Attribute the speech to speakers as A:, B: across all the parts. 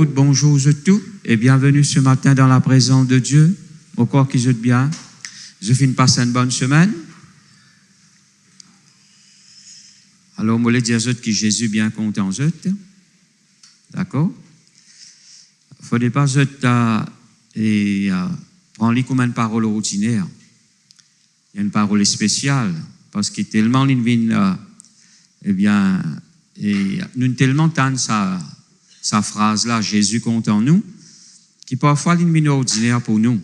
A: Good bonjour à tous et bienvenue ce matin dans la présence de Dieu. Au corps qui êtes bien. Je finis de passer une bonne semaine. Alors, je voulais dire que Jésus est bien content. D'accord? Il ne faudrait pas prendre comme une parole ordinaire. Il y a une parole spéciale parce que tellement nous tellement tant sa phrase-là, Jésus compte en nous, qui parfois est ordinaire pour nous.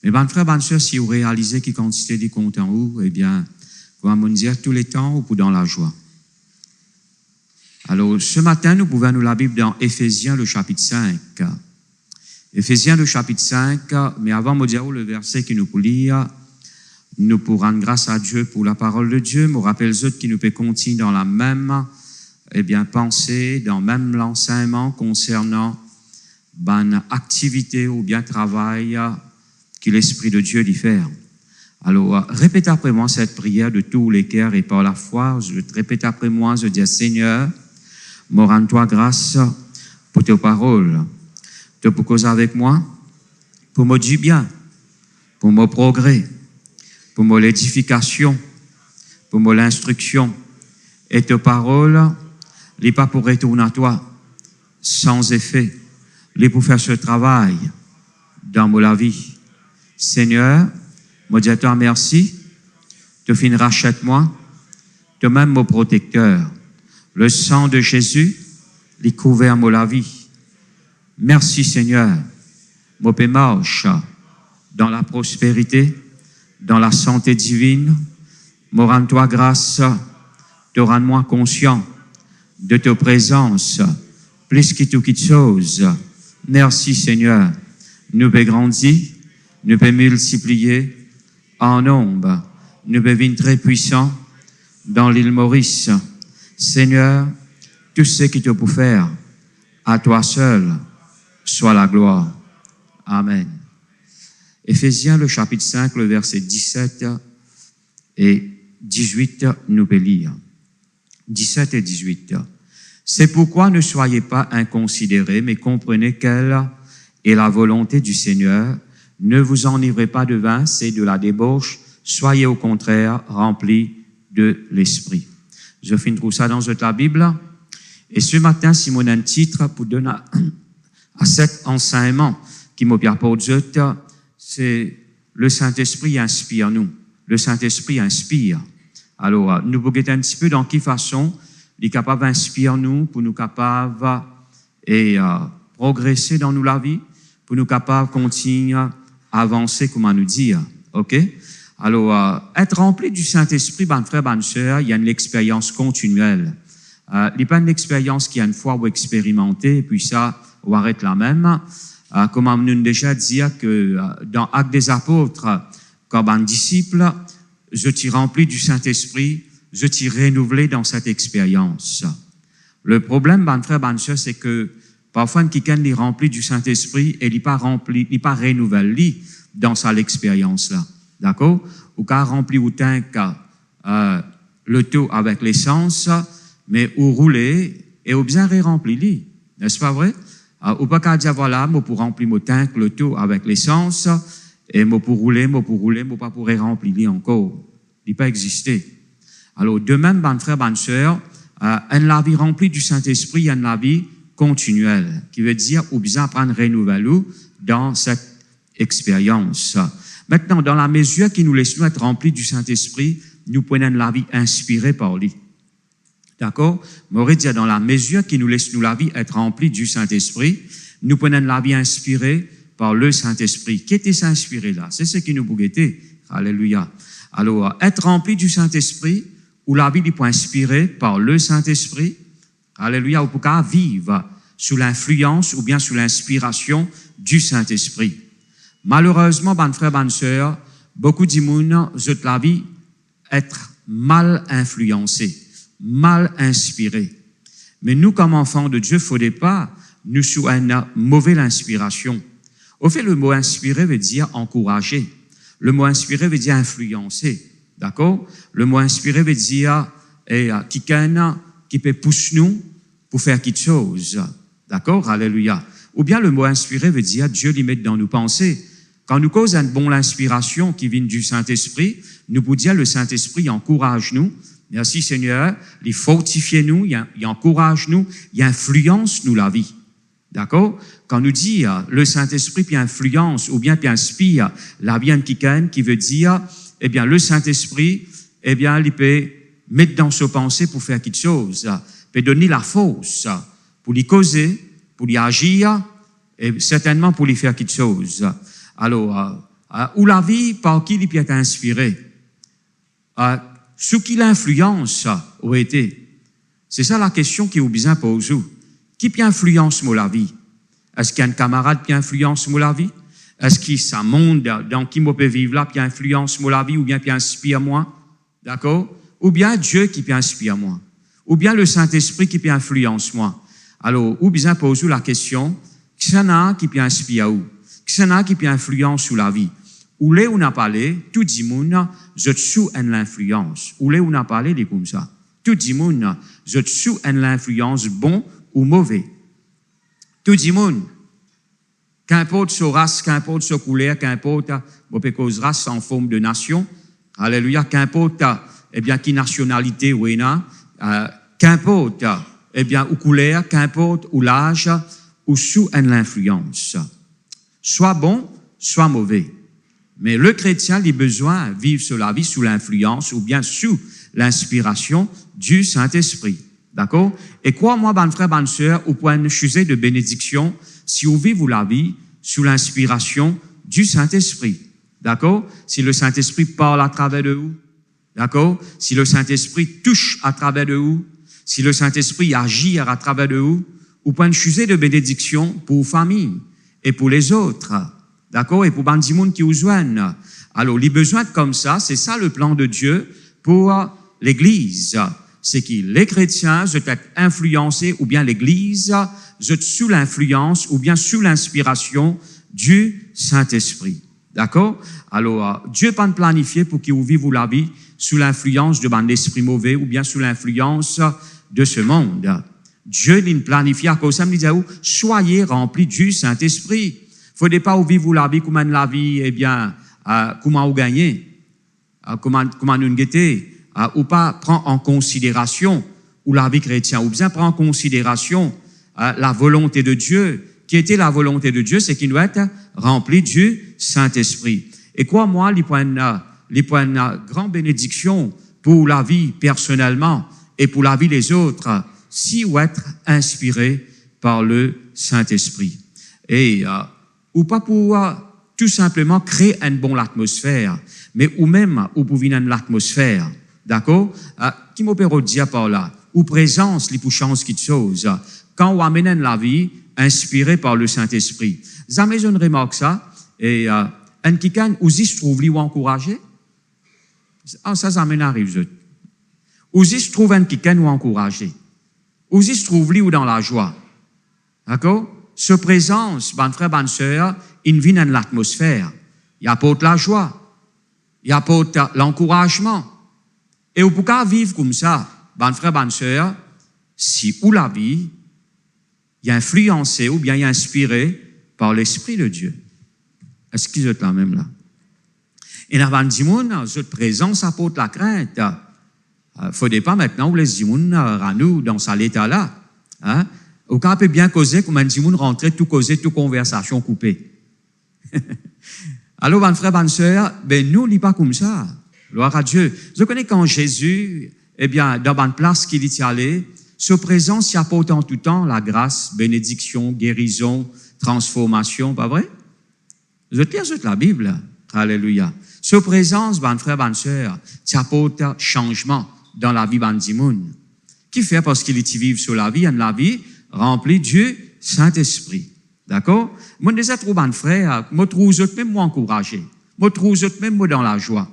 A: Mais bon frère, bonne soeur, si vous réalisez qu'il quantité de compte en vous, eh bien, vous allez me dire tous les temps ou dans la joie. Alors, ce matin, nous pouvons nous la Bible dans Éphésiens, le chapitre 5. Éphésiens, le chapitre 5, mais avant de me dire le verset qui nous peut lire, nous pourrons rendre grâce à Dieu pour la parole de Dieu, me rappelle autres qui nous peut continuer dans la même pensée, dans le même l'enseignement concernant activité ou bien travail que l'Esprit de Dieu dit faire. Alors, répétez après moi cette prière de tous les cœurs et par la foi. Je répète après moi, je dis Seigneur, me rends-toi grâce pour tes paroles. Tu peux causer avec moi pour me dire bien, pour mon progrès, pour mon l'édification, pour mon l'instruction. Et tes paroles, les pas pour retourner à toi, sans effet, les pour faire ce travail dans la vie. Seigneur, me dis à toi merci, te fin rachète-moi, te même mon protecteur. Le sang de Jésus, les couvert la vie. Merci Seigneur, me paie marche dans la prospérité, dans la santé divine, me rends-toi grâce, te rends-moi conscient de ta présence, plus que toute chose. Merci Seigneur, nous peut grandir, nous peut multiplier en nombre, nous peut venir très puissant dans l'île Maurice. Seigneur, tout ce qui te peut faire, à toi seul, soit la gloire. Amen. Éphésiens, le chapitre 5, le verset 17 et 18, nous peut lire. 17 et 18. C'est pourquoi ne soyez pas inconsidérés, mais comprenez quelle est la volonté du Seigneur. Ne vous enivrez pas de vin, c'est de la débauche. Soyez au contraire remplis de l'Esprit. Je finis tout ça dans la Bible. Et ce matin, Simon a un titre pour donner à cet enseignement qui m'a bien pour Dieu, c'est le Saint-Esprit inspire nous. Le Saint-Esprit inspire. Alors, nous voulons un petit peu dans quelle façon il est capable d'inspirer nous, pour nous capables progresser dans nous la vie, pour nous capables continuer à avancer, comment nous dire. OK? Alors, être rempli du Saint-Esprit, bonne frère, bonne sœur, il y a une expérience continuelle. Il n'y a pas une expérience qui a une fois ou expérimenté, et puis ça, on arrête la même. Comme nous avons déjà dit que dans Actes des Apôtres, comme un disciple, je t'ai rempli du Saint-Esprit, je t'ai renouvelé dans cette expérience. Le problème, bonne frère, bonne sœur, c'est que parfois, quelqu'un est rempli du Saint-Esprit et il n'est pas rempli, il n'est pas renouvelé dans sa expérience là. D'accord? Ou quand rempli ou tank le tout avec l'essence, mais ou rouler et ou bien rempli, n'est-ce pas vrai? Ou pas qu'à dire voilà, moi pour remplir mon tank le tout avec l'essence et moi pour rouler, moi pas pour remplir encore. Il pas existé. Alors de même, bonne frère, bonne sœur, une vie remplie du Saint-Esprit, il y a une vie continuelle, qui veut dire ou bien prendre renouveler dans cette expérience. Maintenant, dans la mesure qui nous laisse nous être remplis du Saint-Esprit, nous prenons la vie inspirée par lui. D'accord? M'aurait dit dans la mesure qui nous laisse nous la vie être remplie du Saint-Esprit, nous prenons la vie inspirée par le Saint-Esprit. Qui était inspiré là? C'est ce qui nous bouguettait. Alléluia. Alors, être rempli du Saint-Esprit, ou la vie est inspirée par le Saint-Esprit, alléluia, ou pour qu'à vivre sous l'influence ou bien sous l'inspiration du Saint-Esprit. Malheureusement, bonne frère, bonne sœur, beaucoup de monde, zut la vie, être mal influencé, mal inspiré. Mais nous, comme enfants de Dieu, il ne faudrait pas nous sous une mauvaise inspiration. Au fait, le mot inspiré veut dire encourager. Le mot inspiré veut dire influencer. D'accord? Le mot inspiré veut dire quelqu'un qui peut pousser nous pour faire quelque chose. D'accord? Alléluia. Ou bien le mot inspiré veut dire Dieu l'y met dans nos pensées. Quand nous cause une bonne inspiration qui vient du Saint-Esprit, nous pouvons dire le Saint-Esprit encourage nous. Merci Seigneur, il fortifie nous, il encourage nous, il influence nous la vie. D'accord? Quand nous dit le Saint-Esprit puis influence ou bien puis inspire la vie en quelqu'un qui veut dire, eh bien le Saint-Esprit, eh bien il peut mettre dans ses pensées pour faire quelque chose, peut donner la force pour lui causer, pour lui agir et certainement pour lui faire quelque chose. Alors, où la vie par qui il peut être inspiré, sous qui l'influence aurait été. C'est ça la question qui est besoin de poser. Qui peut influence la vie? Est-ce qu'il y a un camarade qui influence la vie? Est-ce qu'il y a un monde dans qui je peux vivre là qui influence la vie ou bien qui inspire moi? D'accord? Ou bien Dieu qui peut inspirer moi? Ou bien le Saint-Esprit qui peut influence moi? Alors, ou bien poser la question, qui s'en a qui peut inspirer où? Qui s'en a qui peut influence la vie? Où là on a parlé, tout le monde, je sous l'influence. Où là on a parlé, c'est comme ça. Tout le monde, je sous l'influence bon ou mauvais. Tout le monde, qu'importe sa race, qu'importe sa couleur, qu'importe, cause race en forme de nation, alléluia, qu'importe, eh bien, qui nationalité ou qu'importe, eh bien, ou couleur, qu'importe, ou l'âge, ou sous l'influence. Soit bon, soit mauvais. Mais le chrétien a besoin de vivre sur la vie sous l'influence ou bien sous l'inspiration du Saint-Esprit. D'accord? Et crois-moi, bonne frère, bonne sœur, au point de chuser de bénédiction, si vous vivez la vie sous l'inspiration du Saint-Esprit. D'accord? Si le Saint-Esprit parle à travers de vous. D'accord? Si le Saint-Esprit touche à travers de vous. Si le Saint-Esprit agit à travers de vous. Au point de chuser de bénédiction pour vos familles et pour les autres. D'accord? Et pour bandi monde qui vous joignent. Alors, les besoins comme ça, c'est ça le plan de Dieu pour l'Église. C'est que les chrétiens sont influencés, ou bien l'Église sont sous l'influence, ou bien sous l'inspiration du Saint-Esprit. D'accord? Alors, Dieu pas planifié pour qu'il vous vive la vie sous l'influence de l'esprit mauvais, ou bien sous l'influence de ce monde. Dieu l'a planifié à cause de ça, soyez remplis du Saint-Esprit. Faut pas vivre la vie comme la vie, eh bien, comment vous gagnez, comment nous guetter, ou pas prendre en considération, ou la vie chrétienne, ou bien prendre en considération la volonté de Dieu. Qui était la volonté de Dieu, c'est qu'il doit être rempli du Saint-Esprit. Et quoi, moi, les points de grande bénédiction pour la vie personnellement et pour la vie des autres, si ou être inspiré par le Saint-Esprit. Et ou pas pour tout simplement créer une bonne atmosphère, mais ou même ou pour venir une atmosphère, d'accord? Qui m'opère dire par là? Ou présence, les chance quelque chose. Quand on amène la vie inspirée par le Saint-Esprit. Jamais je ne remarque ça. Et un quelqu'un où il se trouve lui ou encouragé. Ça m'en arrive. Où il se trouve un quelqu'un ou encouragé. Où il se trouve lui ou dans la joie. D'accord? Ce présence, bonne frère, bonne sœur, il vient dans l'atmosphère. Il apporte la joie. Il apporte l'encouragement. Et vous pouvez vivre comme ça, bonne frère, bonne sœur, si ou la vie est influencée ou bien inspirée par l'Esprit de Dieu. Est-ce qu'ils êtes là même là? Et avant de dire, cette présence apporte la crainte. Faut pas maintenant où les dimones nous dans cet état-là. Hein? Au cas peut bien causer, comme un dimoun rentrer, tout causer, toute conversation coupée. Alors, bonne frère, bonne sœur, ben, nous, on n'est pas comme ça. Gloire à Dieu. Je connais quand Jésus, eh bien, dans une place qu'il y allait, sa présence y apporte en tout temps la grâce, bénédiction, guérison, transformation, pas vrai? Je te lis la Bible. Alléluia. Sa présence, bonne frère, bonne sœur, y apporte changement dans la vie de dimoun. Qui fait parce qu'il y vit sur la vie remplie du Saint-Esprit. D'accord? Moi, déjà, trop bonne frère, moi, trouve même moi encouragé. Moi, trouve même moi dans la joie.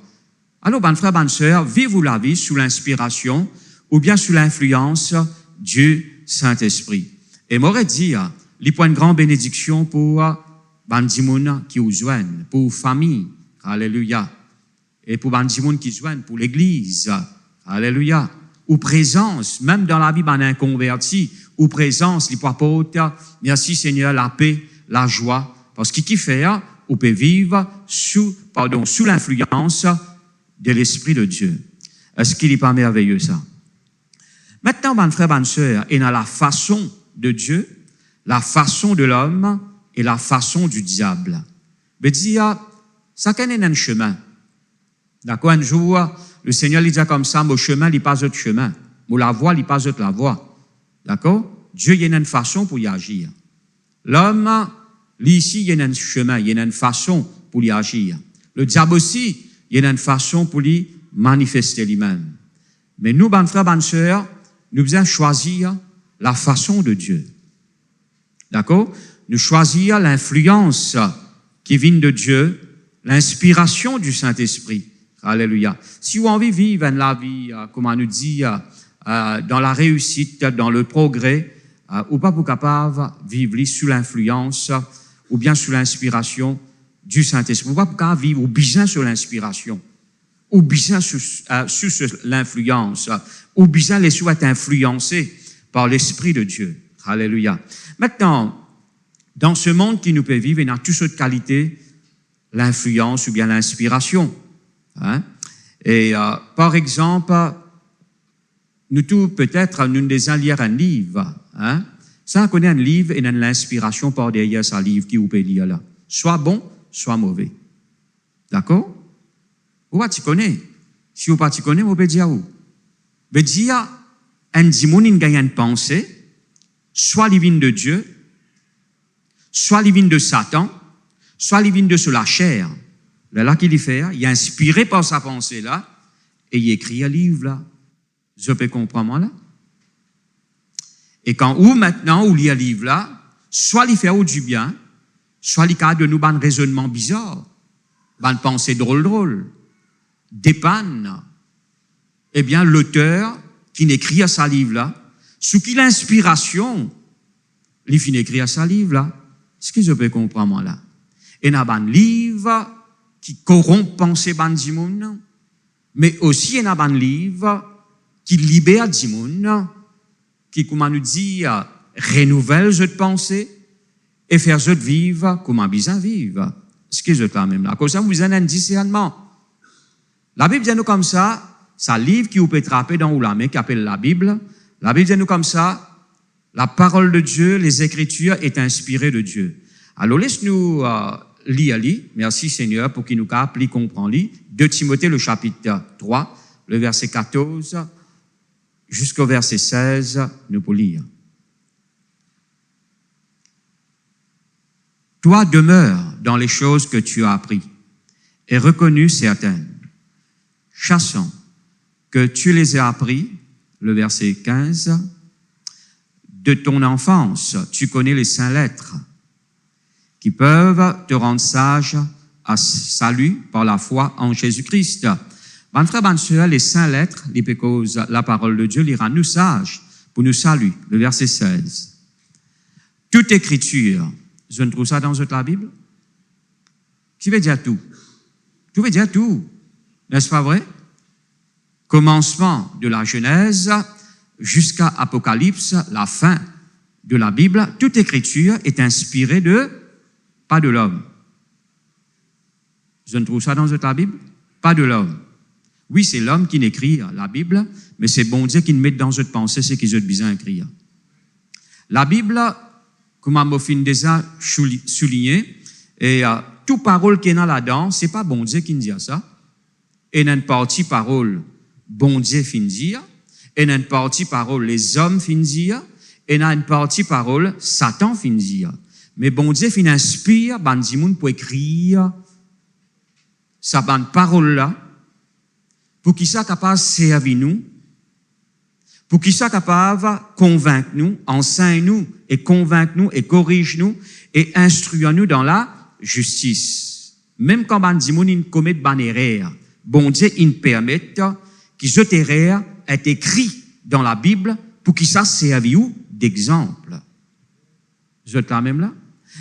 A: Alors, bonne frère, bonne sœur, vivez la vie sous l'inspiration ou bien sous l'influence du Saint-Esprit. Et m'aurait dit, les points de grande bénédiction pour bandimoun qui vous joignent, pour famille. Alléluia. Et pour bandimoun qui joignent, pour l'église. Alléluia. Ou présence, même dans la vie d'un inconverti, ou présence, li apporte, merci Seigneur, la paix, la joie, parce que qui fait, ou peut vivre sous l'influence de l'Esprit de Dieu. Est-ce qu'il n'est pas merveilleux, ça? Maintenant, mon frère, bonne sœur, et dans la façon de Dieu, la façon de l'homme et la façon du diable. Mais dire, ça connaît un chemin. D'accord? Un jour, le Seigneur lui dit comme ça, mon chemin, il passe autre chemin. Mon la voie, il passe autre la voie. D'accord? Dieu, il y a une façon pour y agir. L'homme, lui ici, il y a un chemin, il y a une façon pour y agir. Le diable aussi, il y a une façon pour lui manifester lui-même. Mais nous, bonnes frères, bonnes sœurs, nous devons choisir la façon de Dieu. D'accord? Nous choisir l'influence qui vient de Dieu, l'inspiration du Saint-Esprit. Alléluia. Si vous avez envie de vivre la vie, comme on nous dit, dans la réussite, dans le progrès, ou pas pour capable de vivre sous l'influence ou bien sous l'inspiration du Saint-Esprit. Ou pas pour capable vivre ou bien sur l'inspiration, ou bien sous l'influence, ou bien les souhaits influencés par l'Esprit de Dieu. Alléluia. Maintenant, dans ce monde qui nous peut vivre, il y a toutes sortes de qualités, l'influence ou bien l'inspiration. Hein? Et par exemple, nous tous peut-être nous devons lire un livre. Hein? Ça, on connaît un livre et on a l'inspiration par derrière ce livre qui vous peut lire là. Soit bon, soit mauvais. D'accord? Ou pas tu connais? Si vous pas tu connais, vous pouvez dire où? Vous pouvez dire un démon il gagne une pensée, soit il vient de Dieu, soit il vient de Satan, soit il vient de sur la chair. Là qu'il y fait, il est inspiré par sa pensée là, et il écrit un livre là. Je peux comprendre là. Et quand ou maintenant, ou lit un livre là, soit il fait du bien, soit il a de nous un raisonnement bizarre, une pensée drôle, dépanne. Eh bien, l'auteur qui n'écrit à sa livre là, sous qui l'inspiration, il finit d'écrire à sa livre là. Ce que je peux comprendre là. Et il y a un livre qui corrompt pensée ban dimoun, mais aussi il y a un livre qui libère dimoun, qui, comment nous dit, renouvelle cette pensée et faire cette vivre comment bien vivre. Ce que je t'en même là. Comme ça, vous avez un discernement. La Bible dit nous comme ça, c'est un livre qui vous peut attraper dans la main, qui appelle la Bible. La Bible dit nous comme ça, la parole de Dieu, les Écritures est inspirée de Dieu. Alors, laisse-nous lire. Merci Seigneur pour qu'il nous applique, comprend. 2 Timothée, le chapitre 3, le verset 14, jusqu'au verset 16, nous pouvons lire. Toi demeure dans les choses que tu as appris et reconnues certaines, chassant que tu les aies appris, le verset 15, de ton enfance, tu connais les saintes lettres qui peuvent te rendre sage à salut par la foi en Jésus-Christ. Bonne frère, bonne sœur, les saintes lettres, les pécoses, la parole de Dieu, les rend nous sages pour nous saluer. Le verset 16. Toute écriture, je ne trouve ça dans la Bible. Qui veut dire tout? Tout veut dire tout. N'est-ce pas vrai? Commencement de la Genèse jusqu'à Apocalypse, la fin de la Bible, toute écriture est inspirée pas de l'homme. Je ne trouve ça dans la Bible? Pas de l'homme. Oui, c'est l'homme qui écrit la Bible, mais c'est bon Dieu qui met dans notre pensée ce qu'ils ont besoin d'écrire. La Bible, comme on m'a déjà souligné, et toute parole qui est dans là-dedans, c'est pas bon Dieu qui dit ça. Et il y a une partie parole, bon Dieu fin dire, et il y a une partie parole, les hommes fin dire, et il y a une partie parole, Satan fin dire. Mais bon Dieu fin inspire, ban dimoun pour écrire sa bande parole là, pour qu'il soit capable de servir nous, pour qu'il soit capable de convaincre nous, enseigne nous, et convaincre nous, et corrige nous, et instruire nous dans la justice. Même quand ban dimoun commet ban erreur, bon Dieu il permet que cette erreur est écrit dans la Bible pour qu'il soit servi d'exemple. Je t'en même là.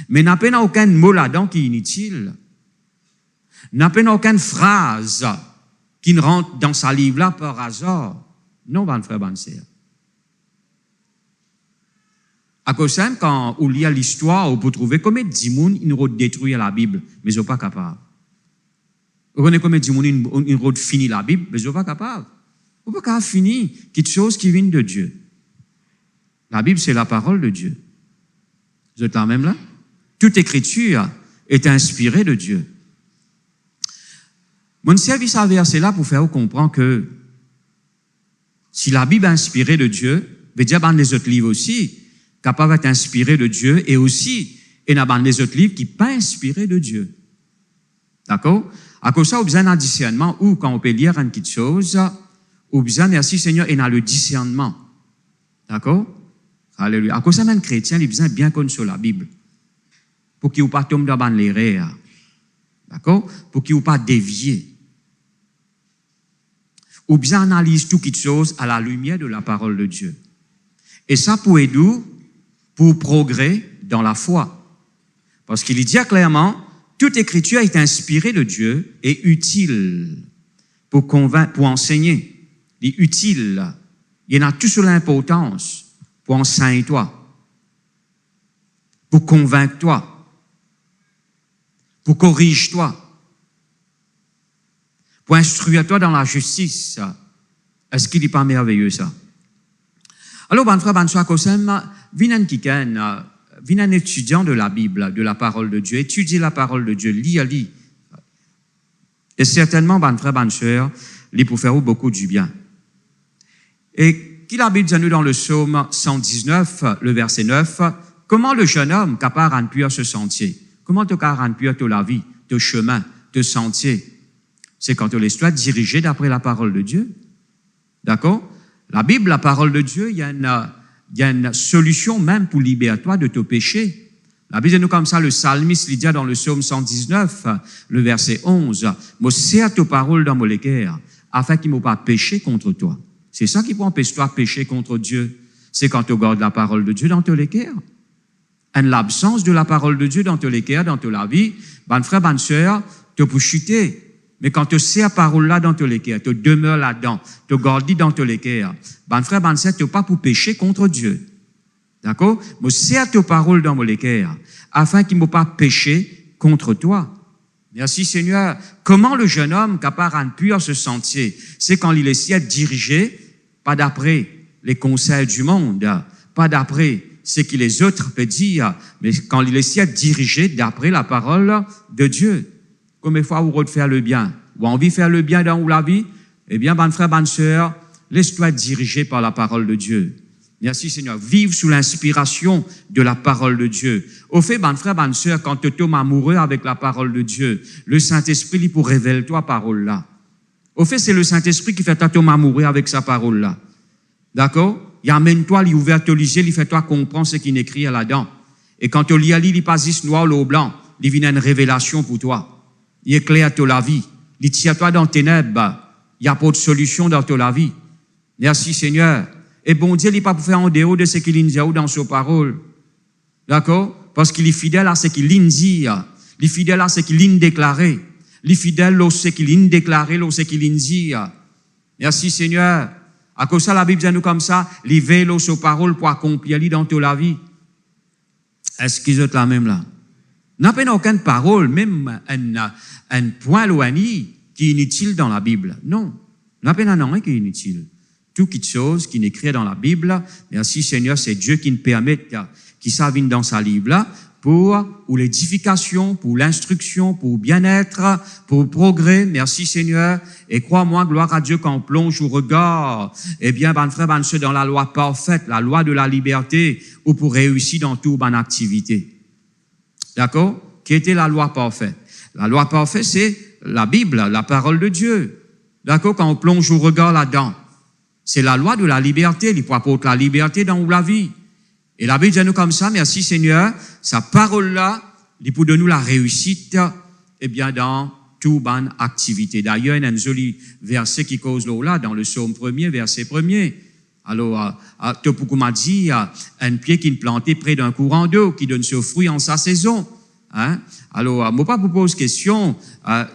A: Mais n'a pas aucun mot là-dedans qui est inutile. N'a pas aucune phrase qui ne rentre dans sa livre-là par hasard. Non, bonne frère, bonne sœur. À cause de quand on lit l'histoire, on peut trouver combien de gens ils ont détruit la Bible, mais ils sont pas capables. Vous connaissez combien de gens ils ont fini la Bible, mais ils sont pas capables. On peut pas finir quelque chose qui vient de Dieu. La Bible, c'est la parole de Dieu. Vous êtes là même là? Toute écriture est inspirée de Dieu. Mon service à verset là pour faire comprendre que si la Bible est inspirée de Dieu, veut dire que les autres livres aussi capables d'être inspirés de Dieu et aussi il y a les autres livres qui ne sont pas inspirés de Dieu. D'accord? À cause de ça, on a besoin d'un discernement ou quand on peut lire une petite chose, on a besoin, merci Seigneur, il y a le discernement. D'accord? Alléluia. À cause de ça, un chrétien, il a besoin de bien connaître la Bible. Pour qu'il ne pas tombe dans l'erreur. D'accord? Pour qu'il ne pas dévier. Ou bien analyse toute chose à la lumière de la parole de Dieu. Et ça pour aider, pour progrès dans la foi. Parce qu'il dit clairement, toute écriture est inspirée de Dieu et utile pour convaincre, pour enseigner. Il est utile. Il y en a tout sur l'importance pour enseigner toi, pour convaincre toi, pour corriger toi, pour instruire toi dans la justice. Est-ce qu'il n'est pas merveilleux ça? Alors, ben frère, ben soeur, viens un étudiant de la Bible, de la parole de Dieu, étudie la parole de Dieu, lis. Et certainement, ben frère, ben soeur, il peut faire beaucoup du bien. Et qui la Bible dit nous dans le psaume 119, le verset 9, comment le jeune homme capable de remplir ce sentier? Comment tu capable de remplir la vie, ton chemin, ton sentier? C'est quand tu laisses toi diriger d'après la parole de Dieu. D'accord? La Bible, la parole de Dieu, il y a une solution même pour libérer toi de ton péché. La Bible dit nous comme ça, le psalmiste il dit dans le psaume 119, le verset 11, « Moi, serre ta parole dans mon cœur, afin qu'il ne m'ait pas péché contre toi. » C'est ça qui peut empêcher toi de pécher contre Dieu. C'est quand tu gardes la parole de Dieu dans ton cœur. En l'absence de la parole de Dieu dans ton cœur, dans ta vie, ben frère, ben sœur, tu peux chuter. Mais quand tu sais la parole là dans ton cœur, tu demeures là-dedans, tu gardes dans ton cœur, ben frère, ben sœur, tu n'es pas pour pécher contre Dieu. D'accord? Mais serre ta parole dans mon cœur, afin qu'il ne m'ait pas péché contre toi. Merci Seigneur. Comment le jeune homme capable de remplir ce sentier? C'est quand il essaie de diriger, pas d'après les conseils du monde, pas d'après ce que les autres peuvent dire, mais quand il essaie de diriger d'après la parole de Dieu. Combien de fois vous voulez faire le bien? Ou envie de faire le bien dans la vie? Eh bien, bonne frère, bonne sœur, laisse-toi diriger par la parole de Dieu. Merci Seigneur. Vive sous l'inspiration de la parole de Dieu. Au fait, bonne frère, bonne sœur, quand tu tombes amoureux avec la parole de Dieu, le Saint-Esprit, il pour révéler toi parole là. Au fait, c'est le Saint-Esprit qui fait toi tomber amoureux avec sa parole là. D'accord? Il amène toi, il ouvre ton lycée, il fait toi comprendre ce qu'il écrit là-dedans. Et quand tu lis, il passe juste noir ou blanc, il vient une révélation pour toi. Il éclaire ta vie. Il tire toi dans les ténèbres. Il n'y a pas de solution dans ta vie. Merci Seigneur. Et bon Dieu, il n'est pas pour faire en dehors de ce qu'il dit dans sa parole. D'accord? Parce qu'il est fidèle à ce qu'il dit. Il est fidèle à ce qu'il déclaré. Il est fidèle à ce qu'il déclaré, à ce qu'il dit. Merci Seigneur. À cause de ça, la Bible dit nous comme ça, il veille sa parole pour accomplir dans toute la vie. Est-ce qu'ils sont là même là? N'a pas aucune parole, même un point loigné qui est inutile dans la Bible. Non. N'a pas rien qui est inutile. Toute chose qui est écrit dans la Bible, merci Seigneur, c'est Dieu qui nous permet, qui s'avine dans sa livre là, pour l'édification, pour l'instruction, pour bien-être, pour le progrès. Merci Seigneur. Et crois-moi, gloire à Dieu, quand on plonge au regard, eh bien, ben frère, ben dans la loi parfaite, la loi de la liberté, ou pour réussir dans toute bonne activité. D'accord? Qui était la loi parfaite? La loi parfaite, c'est la Bible, la parole de Dieu. D'accord? Quand on plonge au regard là-dedans. C'est la loi de la liberté, il faut apporter la liberté dans la vie. Et la Bible dit nous comme ça, merci Seigneur, sa parole-là, il pour de nous la réussite, eh bien, dans toute bonne activité. D'ailleurs, il y a un joli verset qui cause là, dans le psaume 1er, verset 1er. Alors, Topuku m'a dit, un pied qui est planté près d'un courant d'eau, qui donne ses fruits en sa saison. Hein? Alors, moi pas vous pose question,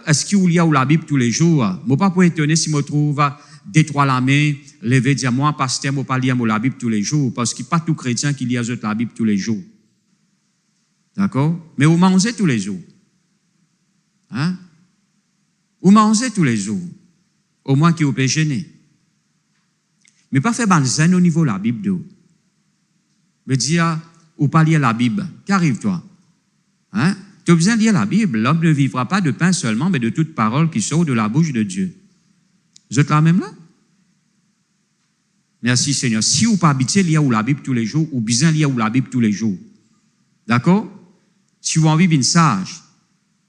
A: est-ce qu'il y a la Bible tous les jours? Moi pas pour étonner si je trouve détruire la main, lever, dire, moi, pasteur, moi, pas lire la Bible tous les jours, parce qu'il n'y a pas tout chrétien qui lit la Bible tous les jours. D'accord? Mais vous mangez tous les jours. Hein? Vous mangez tous les jours. Au moins qui vous peut gêner. Mais pas faire ban zen au niveau de la Bible de vous. Mais dire, ou pas lire la Bible. Qu'arrive-toi? Hein? Tu as besoin de lire la Bible. L'homme ne vivra pas de pain seulement, mais de toute parole qui sort de la bouche de Dieu. Vous êtes là même là? Merci Seigneur. Si vous pas habitué lire la Bible tous les jours, ou besoin lire la Bible tous les jours. D'accord? Si vous avez envie d'être sage,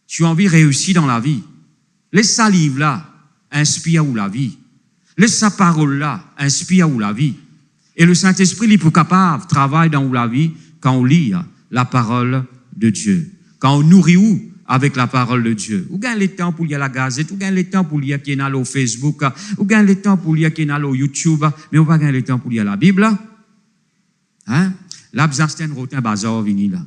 A: si vous avez envie de réussir dans la vie, laisse sa livre là, inspire ou la vie. Laisse sa parole là, inspire ou la vie. Et le Saint-Esprit, il est capable de travailler dans la vie quand on lit la parole de Dieu. Quand on nourrit où? Avec la parole de Dieu. Ou gagne le temps pour lire la gazette, ou gagne le temps pour lire qui est au Facebook, ou gagne le temps pour lire qui est au YouTube, mais on va gagner le temps pour lire la Bible. Hein? Là, besoin de rotin bazar vini là.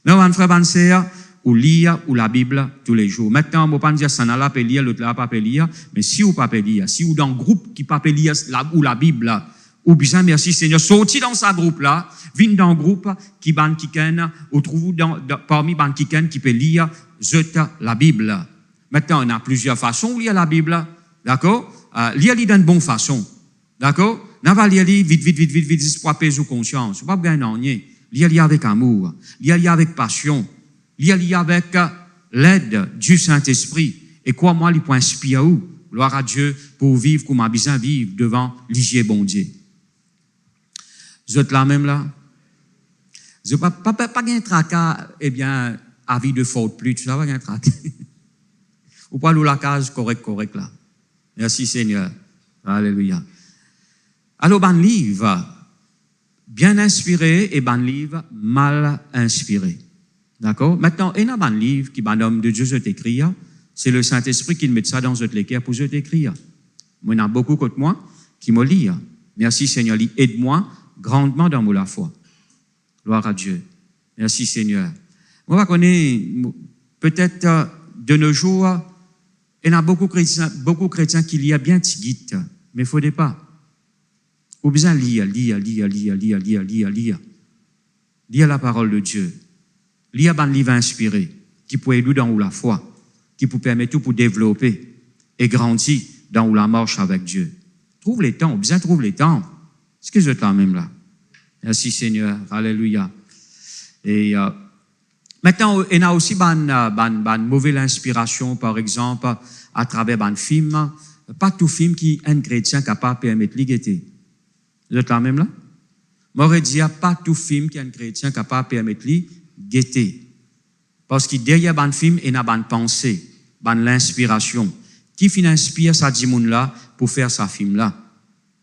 A: Mais on va faire penser ou lire ou la Bible tous les jours. Maintenant, on ne va pas dire ça n'a pas lire, l'autre là pas lire, mais si vous pas lire, si vous dans un groupe qui pas lire ou la Bible, ou bien merci Seigneur, sorti dans ce groupe là, viens dans un groupe qui ban qui ken, ou trouve parmi ban qui ken qui peut lire la Bible. Maintenant, on a plusieurs façons de lire la Bible, d'accord? Lire d'une bonne façon, d'accord? N'a pas lire vite pour apaiser vos consciences, pas bien gagner. Lire avec amour, lire avec passion, lire avec l'aide du Saint-Esprit. Et quoi, moi, il peut inspirer où? Gloire à Dieu pour vivre comme on a besoin de vivre devant l'Igier bon Dieu. Vous êtes là même là? Je pas un tracas, eh bien, avis de faute plus, tu sais pas un tracas. Ou pas la case correct là. Merci Seigneur. Alléluia. Alors, ban livre, bien inspiré et ban livre, mal inspiré. D'accord? Maintenant, il y a un livre qui, homme de Dieu, je t'écris, c'est le Saint-Esprit qui met ça dans votre équerre pour je t'écrire. Il y en a beaucoup contre moi qui me lisent. Merci Seigneur, aide-moi grandement dans la foi. Gloire à Dieu. Merci Seigneur. Moi, je connais, peut-être de nos jours, il y a beaucoup de chrétiens qui lisent bien Tigit, mais il ne faut pas. Ou bien lire. Lire la parole de Dieu. Lire un livre inspiré, qui peut aider dans la foi, qui peut permettre tout pour développer et grandir dans la marche avec Dieu. Trouve les temps, bien trouve les temps. Est-ce que vous êtes là même là? Merci Seigneur, alléluia. Et maintenant, il y a aussi une mauvaise inspiration, par exemple, à travers un film. Pas tout film qui est un chrétien capable de permettre l'égalité. Vous êtes là même là? M'aurait dit, pas tout film qui est un chrétien capable de permettre l'égalité. Parce que derrière un film, il y a une pensée, l'inspiration. Qui inspire sa dimoun là pour faire sa film là?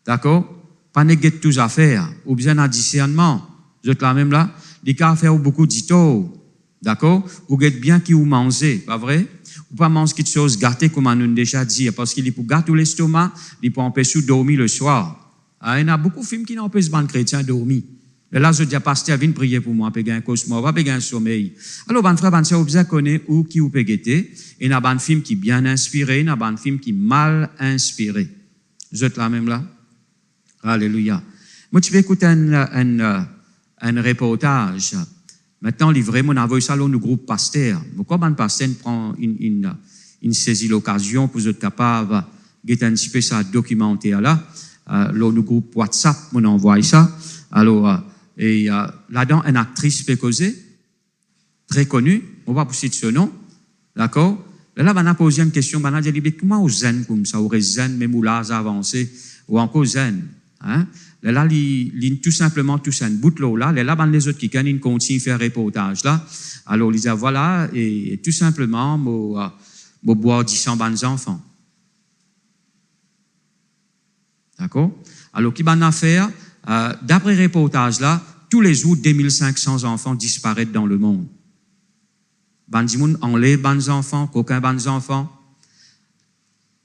A: D'accord? Pas négatif tous à faire, ou bien un discernement. Vous êtes là même là? Les cas à faire beaucoup d'ito. D'accord? Ou êtes bien qui vous mangez, pas vrai? Ou pas manger quelque chose gâté comme on a déjà dit, parce qu'il est pour gâter l'estomac, il peut empêcher de dormir le soir. Il y a beaucoup de films qui n'empêchent pas les chrétiens de dormir. Et là, je dis à pasteur, viens prier pour moi, payer un cosmo, va payer un sommeil. Alors, ban frère, ban sœur, vous connaissez où qui vous peut guetter. Il y a un film qui est bien inspiré, il y a un film qui est mal inspiré. Vous êtes là même là? Alléluia. Moi, tu peux écouter un reportage. Maintenant, livré, mon envoyé ça au groupe pasteur. Pourquoi ban pasteur prend une saisie l'occasion pour être capable de un petit peu ça documenter là. Le groupe WhatsApp, mon envoie ça. Alors, là-dedans, une actrice peut causer, très connue, on va pousser de ce nom, d'accord? Là, on a posé une question, on a dit, comment au zen comme ça, aurait zen, même ou là, avancé, ou encore zen, hein? Là, tout simplement, tout ça, une bout de l'eau là, là, les autres qui ils continuent à faire reportage là. Alors, ils disent, voilà, et tout simplement, moi, boire 10 bonnes enfants. D'accord? Alors, qui va faire? D'après le reportage là, tous les jours, 2500 enfants disparaissent dans le monde. Bandimoun enlève les enfants, qu'aucun les enfants,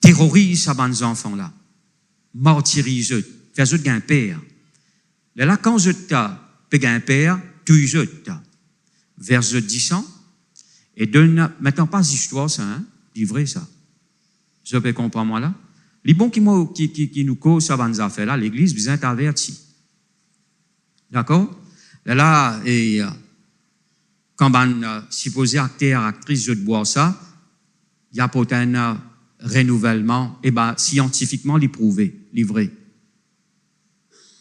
A: terrorise ces les enfants là, martyrise eux, fait eux un père. Là, quand je t'ai un père, tu eux, verse 10 ans, et donne, maintenant pas d'histoire ça, hein, livré ça. Je peux comprendre moi là. Les bons qui nous causent ça van affaires là, l'église besoin averti. D'accord? Là, et, quand on supposé acteur, actrice de boire ça, il y a peut un renouvellement, et scientifiquement, l'éprouvé, livré.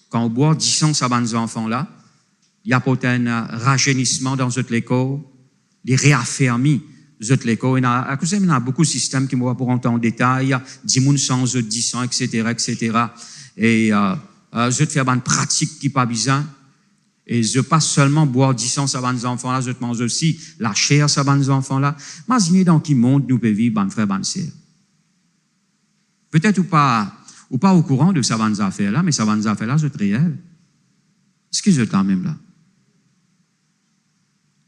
A: Quand on boit 10 ans, ça va nos enfants là, il y a peut un rajeunissement dans notre école, les réaffermis notre école. Il y a beaucoup de systèmes qui m'ont pour entendre en détail, 10 moun sans 10 ans, etc., etc. Et, je te fais une pratique qui pas besoin. Et je pas seulement boire 10 ans, ça va nos enfants là, je te mange aussi la chair, ça va nos enfants là. Imaginez dans quel monde nous pouvons vivre, frère, bonne sœur. Peut-être ou pas au courant de ça va nos affaires là, mais ça va nos affaires là, c'est réel. Est-ce que je quand même là?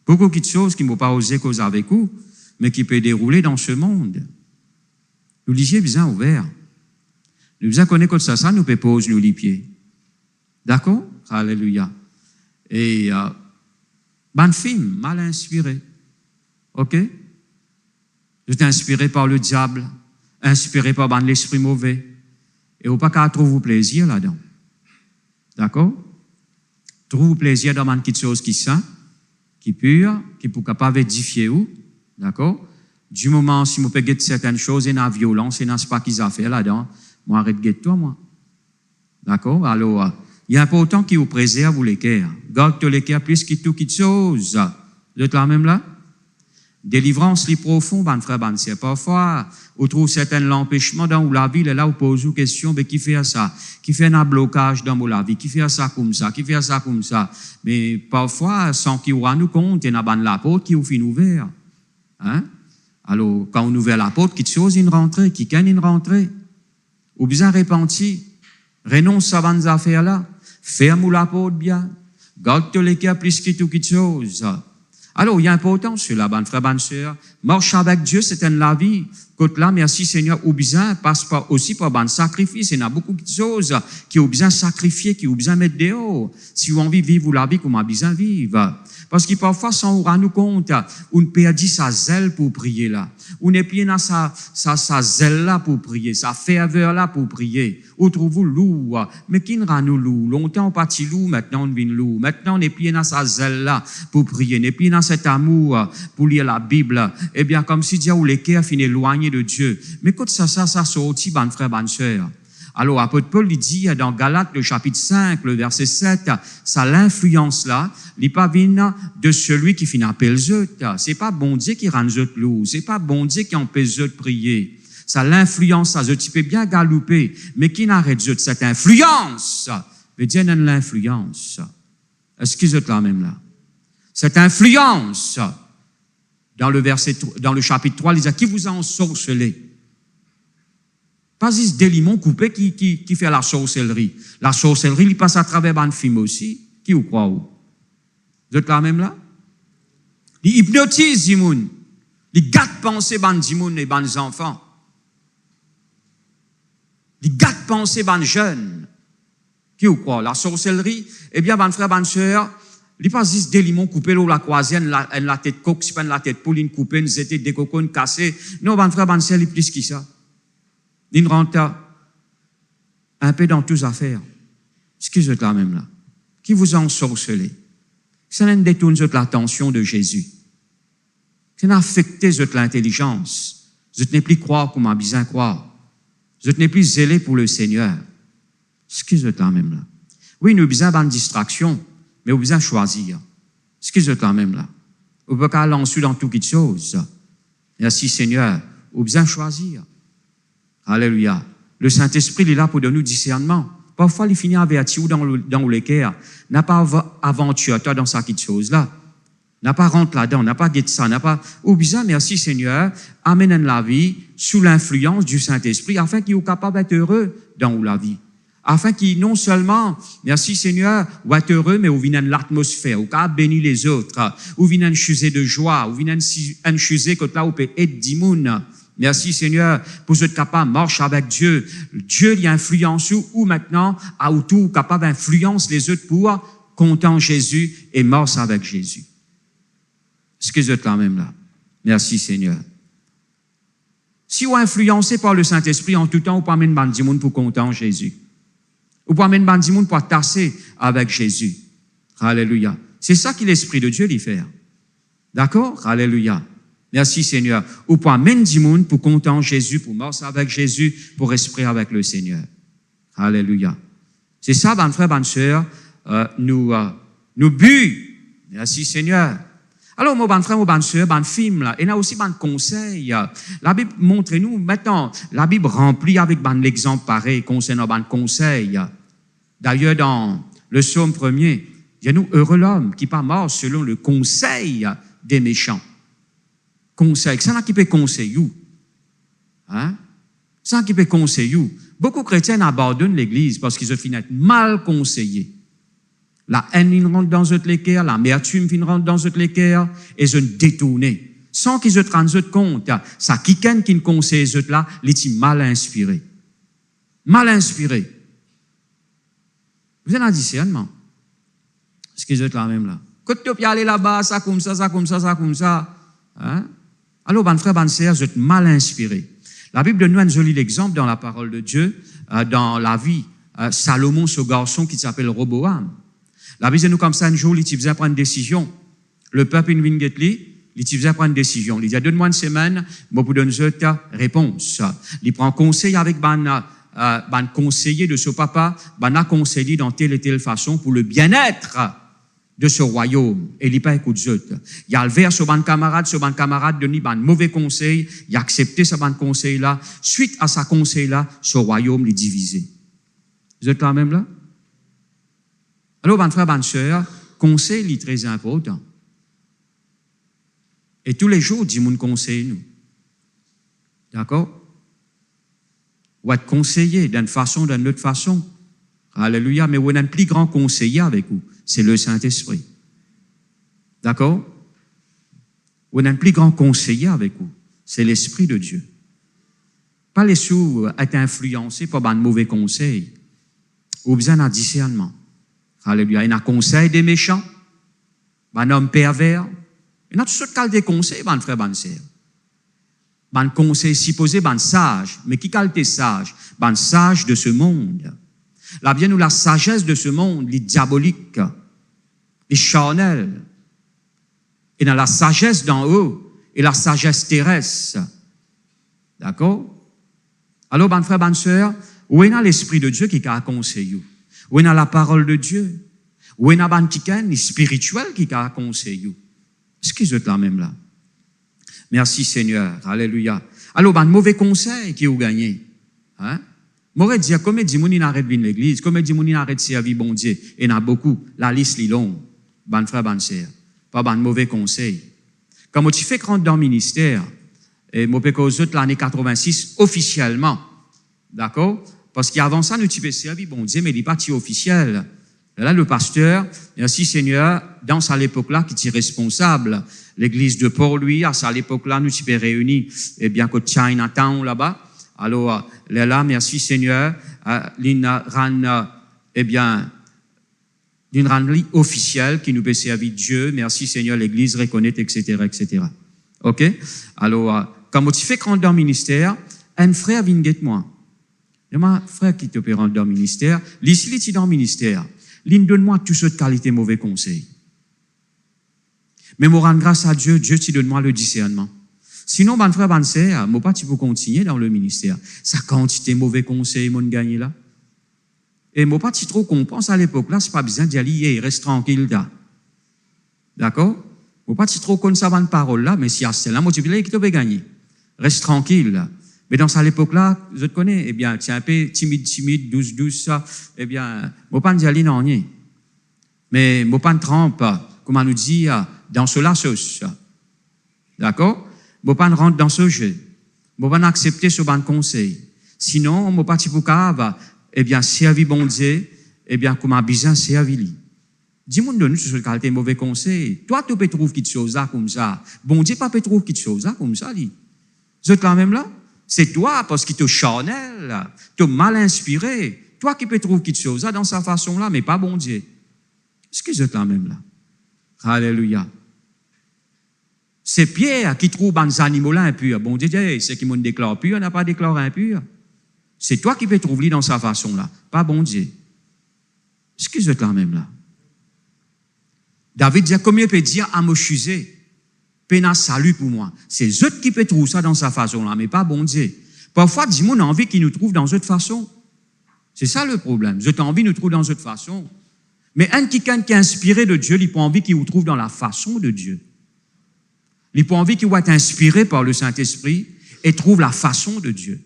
A: Beaucoup de choses qui ne m'ont pas osé causer avec vous, mais qui peuvent dérouler dans ce monde. Nous lisiez bien ouvert. Nous bien connaître que ça, nous peut poser nous les pieds. D'accord? Alléluia. Et, bon film, mal inspiré. OK? Vous êtes inspiré par le diable, inspiré par l'esprit mauvais. Et vous pas qu'à trouver plaisir là-dedans. D'accord? Trouve plaisir dans une petite chose qui saint, qui pure, qui pour capable édifier vous. D'accord? Du moment si vous pouvez certaines choses, et dans la violence, et dans ce pas qu'ils ont fait là-dedans, moi arrête de toi, moi. D'accord? Alors, il est important qu'il vous préserve les cœurs. Garde les cœurs plus que tout qui chose. Vous êtes là même là? Délivrance li profond, ban frère, ban sœur. Parfois, on trouve certains empêchements dans la vie, et là, on pose une question, mais qui fait ça? Qui fait un blocage dans la vie? Qui fait ça comme ça? Qui fait ça comme ça? Mais parfois, sans qu'il nous nous compte, il y a la porte qui vous fait ouvert. Hein? Alors, quand on ouvre la porte, qui chose une rentrée, qui gagne une rentrée? Ou bien repentir, renonce à ces affaires-là, ferme la porte bien, garde les cœurs plus que tout chose. Alors, il y a important sur la bonne frère, bonne sœur. Marche avec Dieu, c'est la vie. Côte là, merci Seigneur, ou bien passe par, aussi par bon sacrifice. Il y a beaucoup de choses qui ont besoin sacrifier, qui ont besoin mettre dehors. Si vous avez envie de vivre la vie, comme on a besoin de vivre. Parce que parfois, sans on nous compte, on perdit sa zèle pour prier là. On n'est plus dans sa zèle là pour prier, sa ferveur là pour prier. Ou trouve-vous lourd. Mais qui nous rend nous lourd? Longtemps on partit lourd, maintenant on vient lourd. Maintenant on n'est plus dans sa zèle là pour prier, on n'est plus dans cet amour pour lire la Bible. Eh bien, comme si Dieu ou les cœurs finissent éloignés de Dieu. Mais quand ça sortit, bon frère, bonne sœur. Alors, apôtre Paul, il dit dans Galates, le chapitre 5, le verset 7, ça l'influence là, il pas vient de celui qui finit appel zut. C'est pas bon Dieu qui rend zut lourd. C'est pas bon Dieu qui empêche zut prier. Ça l'influence, ça, tu peux bien galouper. Mais qui n'arrête zut cette influence? Mais Dieu donne l'influence. Est-ce que zut là même là? Cette influence, dans le chapitre 3, il dit, qui vous a ensorcelé? Pas juste des limons coupés qui fait la sorcellerie. La sorcellerie, il passe à travers un film aussi. Qui vous croit où? Vous êtes là même là? Il hypnotise les gens. Il gâte penser ban dimoun et ban enfants. Il gâte penser ban jeunes. Qui vous croit? La sorcellerie, eh bien, ban frère, ban sœur, il passe juste des limons coupés l'eau la croisienne, la tête coque, si pas la tête pouline coupée, nous étions des cocons cassés. Non, ban frère, ban sœur, il plus que ça. Il rentre un peu dans toutes les affaires. Excusez-moi là même là. Qui vous a ensorcelé? Ça n'a détourné l'attention de Jésus. Ça n'a affecté l'intelligence. Je n'ai plus croire comme on besoin croire. Je n'ai plus zélé pour le Seigneur. Excusez-moi là même là. Oui, nous avons besoin d'une distraction, mais nous avons besoin de choisir. Excusez-moi là même là. On peut pas lancer dans toutes les choses. Merci Seigneur. Nous avons besoin de choisir. Alléluia. Le Saint-Esprit il est là pour donner nous discernement. Parfois, il finit averti dans le cœur. N'a pas aventure toi dans cette chose là. N'a pas rentre là-dedans, n'a pas guette ça, n'a pas. Ou bien, merci Seigneur, amène la vie sous l'influence du Saint-Esprit afin qu'il soit capable d'être heureux dans la vie. Afin qu'il non seulement, merci Seigneur, ou être heureux, mais ou vienne l'atmosphère, ou capable bénir les autres, ou vienne chuser de joie, ou vienne chuser que là où peut être dimoun. Merci Seigneur pour être capable de marcher avec Dieu. Dieu il influence ou maintenant à autour capable d'influencer les autres pour compter Jésus et marcher avec Jésus. Est-ce que vous êtes là même là? Merci Seigneur. Si vous êtes influencé par le Saint-Esprit en tout temps, vous pouvez amener un monde pour compter en Jésus. Vous pouvez amener un monde pour tasser avec Jésus. Alléluia. C'est ça que l'Esprit de Dieu lui fait. D'accord? Alléluia. Merci Seigneur. Vous pouvez amener un monde pour compter en Jésus, pour marcher avec Jésus, pour respirer avec le Seigneur. Alléluia. C'est ça, mes frères, mes sœurs, nous but. Merci Seigneur. Alors, mon bon frère, mon bonne sœur, bon film, là, il y a aussi bon conseil. La Bible montre nous, maintenant, la Bible remplit avec bon l'exemple pareil concernant bon conseil. D'ailleurs, dans le psaume 1er, il y a nous heureux l'homme qui pas mort selon le conseil des méchants. Conseil, c'est ça qui peut conseiller. Hein? C'est ça qui peut conseiller. Beaucoup de chrétiens abandonnent l'église parce qu'ils ont fini d'être mal conseillés. La haine, ils rentrent dans eux les cœurs, l'amertume, ils rentrent dans eux les cœurs, et ils ont détourné. Sans qu'ils se rendent compte, ça, quelqu'un qui ne conseille eux là, il est mal inspiré. Mal inspiré. Vous avez un discernement. Est-ce qu'ils sont là même là? Quand tu peux aller là-bas, ça comme ça, ça comme ça, ça comme ça. Hein? Alors, bon frère, bonne sœur, vous êtes mal inspiré. La Bible donne nous un joli exemple dans la parole de Dieu, dans la vie. Salomon, ce garçon qui s'appelle Roboam. La Bible dit nous comme ça, un jour, il faisait prendre une décision. Le peuple, il faisait prendre une décision. Il dit, donne-moi une semaine, moi, pour donner une réponse. Il prend conseil avec ban conseiller de ce papa, ban a conseillé dans telle et telle façon pour le bien-être de ce royaume. Et il n'est pas écoute zut. Il a le vers sur ban camarade donne ban mauvais conseil, il a accepté ce ban conseil là. Suite à sa conseil là, ce royaume est divisé. Vous êtes là même là? Alors, bon frère, bonne sœur, conseil est très important. Et tous les jours, dis-moi un conseil, nous. D'accord? Ou être conseillé d'une façon, d'une autre façon. Alléluia. Mais on a un plus grand conseiller avec vous. C'est le Saint-Esprit. D'accord? On a un plus grand conseiller avec vous. C'est l'Esprit de Dieu. Pas les sous être influencés par un mauvais conseil. Ou besoin d'un discernement. Alléluia. Il y a un conseil des méchants, un homme pervers. Il y a toutes sortes de conseils, mon frère, bonne sœur. Un conseil supposé, un sage. Mais qui qualité sage? Un sage de ce monde. Là, bien, nous, la sagesse de ce monde, les diaboliques, les charnels. Et dans la sagesse d'en haut, et la sagesse terrestre. D'accord? Alors, mon frère, bonne sœur, où est l'Esprit de Dieu qui a conseillé? Où est la parole de Dieu? Où est un petit spirituel qui a conseillé? Est-ce qu'ils sont là même là? Merci Seigneur. Alléluia. Alors, un mauvais conseil qui a gagné. Hein? M'aurait dit, comme dit, mon arrête de l'église, comme dit, mon arrête de servir bon Dieu. Et il y en a beaucoup. La liste est longue. Bon frère, bonne sœur. Pas un mauvais conseil. Quand tu fais rentrer dans le ministère, et moi, l'année 86, officiellement. D'accord? Parce qu'avant ça, nous avons servi, bon Dieu, mais il n'est pas officiel. Là, le pasteur, merci Seigneur, dans cette époque-là, qui est responsable, l'église de Port-Louis, à cette époque-là, nous avons réunis, eh bien, que Chinatown, là-bas. Alors, là, merci Seigneur, eh bien, d'une randonnée officielle qui nous peut servir Dieu. Merci Seigneur, l'église reconnaît, etc., etc. OK? Alors, quand tu fais rentrer dans le ministère, un frère vient guette-moi. Il y a un frère qui te peut rentrer dans le ministère. L'ici, il est dans le ministère. Il donne-moi toutes sortes de qualités, mauvais conseils. Mais moi, rendre grâce à Dieu, Dieu te donne-moi le discernement. Sinon, mon frère, bonne sœur, moi pas tu peux continuer dans le ministère. Ça quantité de mauvais conseils, mon gagné là. Et moi pas tu trop comprends à l'époque là, c'est pas besoin d'y aller, reste tranquille là. D'accord? Moi pas tu trop connais ça bonne parole là, mais si à celle-là, moi tu peux qui te peut gagner. Reste tranquille là. Mais dans cette époque-là, je te connais, eh bien, tu es un peu timide, douce, ça, eh bien, moi pas d'y aller non rien. Mais moi pas de trempe, comment nous dit, dans cela sauce. D'accord? Moi pas de rentrer dans ce jeu. Moi pas d'accepter ce bon conseil. Sinon, moi pas de poucave, eh bien, servir bon Dieu, eh bien, comment bien servir lui. Dis-moi de nous sur qualité mauvais conseil. Toi, tu peux trouver quelque chose là comme ça. Bon Dieu pas peut trouver quelque chose là comme ça, lui. Vous êtes là même là? C'est toi, parce qu'il te charnel, te mal inspiré. Toi qui peux trouver quelque chose là dans sa façon là, mais pas bon Dieu. Est-ce que vous êtes là même là? Alléluia. C'est Pierre qui trouve des animaux là impurs. Bon Dieu, c'est qui m'ont déclaré pur, on n'a pas déclaré impur. C'est toi qui peux trouver dans sa façon là, pas bon Dieu. Excuse-toi quand même là. David dit, combien peut dire à me chuser, pénas salut pour moi. C'est eux qui peut trouver ça dans sa façon là, mais pas bon Dieu. Parfois, dis-moi, on a envie qu'ils nous trouvent dans autre façon. C'est ça le problème. J'ai envie de nous trouver dans autre façon. Mais un qui est inspiré de Dieu, il n'a pas envie qu'il vous trouve dans la façon de Dieu. Il n'a pas envie qu'il va être inspiré par le Saint-Esprit et trouve la façon de Dieu.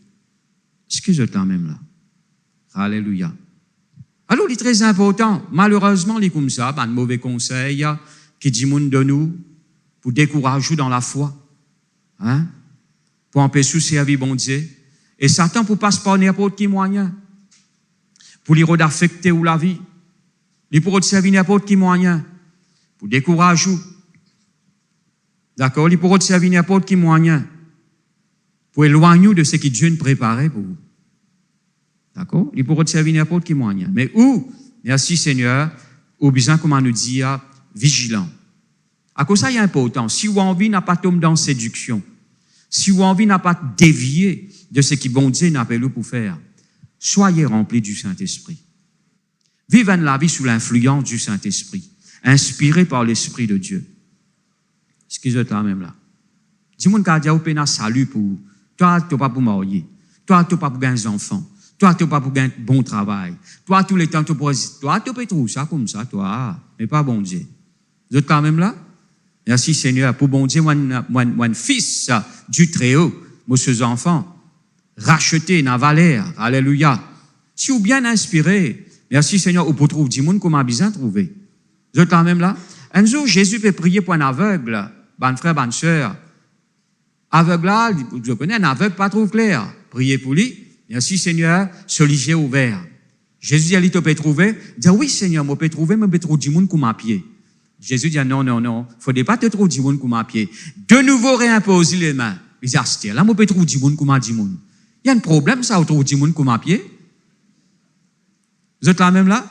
A: Excusez-moi quand même là. Alléluia. Alors, il est très important. Malheureusement, il est comme ça, un mauvais conseil qui dit monde de nous pour décourager dans la foi. Hein? Pour empêcher de servir bon Dieu. Et Satan pour passe par n'importe quel moyen. Pour lui affecter ou la vie. Il pourrait servir n'importe quel moyen. Pour décourager. D'accord? Il pourrait servir n'importe quel moyen. Pour éloigner de ce que Dieu nous préparait pour vous. D'accord? Il pourrait servir n'importe quel moyen. Mais où? Merci Seigneur, au besoin, comme on nous dit, vigilant. À cause ça, il est important. Si vous avez envie, n'a pas tomber dans séduction. Si vous avez envie, n'a pas dévier de ce que bon Dieu n'a pas pour faire. Soyez remplis du Saint-Esprit. Vivez la vie sous l'influence du Saint-Esprit, inspiré par l'Esprit de Dieu. Excusez-moi quand même là. Dis-moi qu'il y a un salut pour toi, tu n'as pas pour marier. Toi, tu n'as pas pour gagner des enfants. Toi, tu n'as pas pour gagner un bon travail. Toi, tous les temps, tu peux trouver ça comme ça, toi. Mais pas bon Dieu. Vous êtes quand même là? Merci Seigneur. Pour bon Dieu, mon fils du Très-Haut, mes enfants, rachetés dans Valère. Alléluia. Si vous bien inspiré, merci Seigneur, vous pouvez trouver du monde comment bien trouver. Vous êtes quand même là? Un jour, Jésus peut prier pour un aveugle, bon frère, bonne sœur. Aveugle là, je connais un aveugle pas trop clair. Priez pour lui. Merci Seigneur, ce livre ouvert. Jésus dit, tu peux trouver? Il dit, oui Seigneur, je peux trouver, mais je peux trouver du monde comme à pied. Jésus dit, non, il ne faudrait pas te trouver du monde comme à pied. De nouveau réimposer les mains. Il dit, là, je peux trouver du monde comme à du monde. Il y a un problème, ça, on trouve du monde comme à pied. Vous êtes là même là?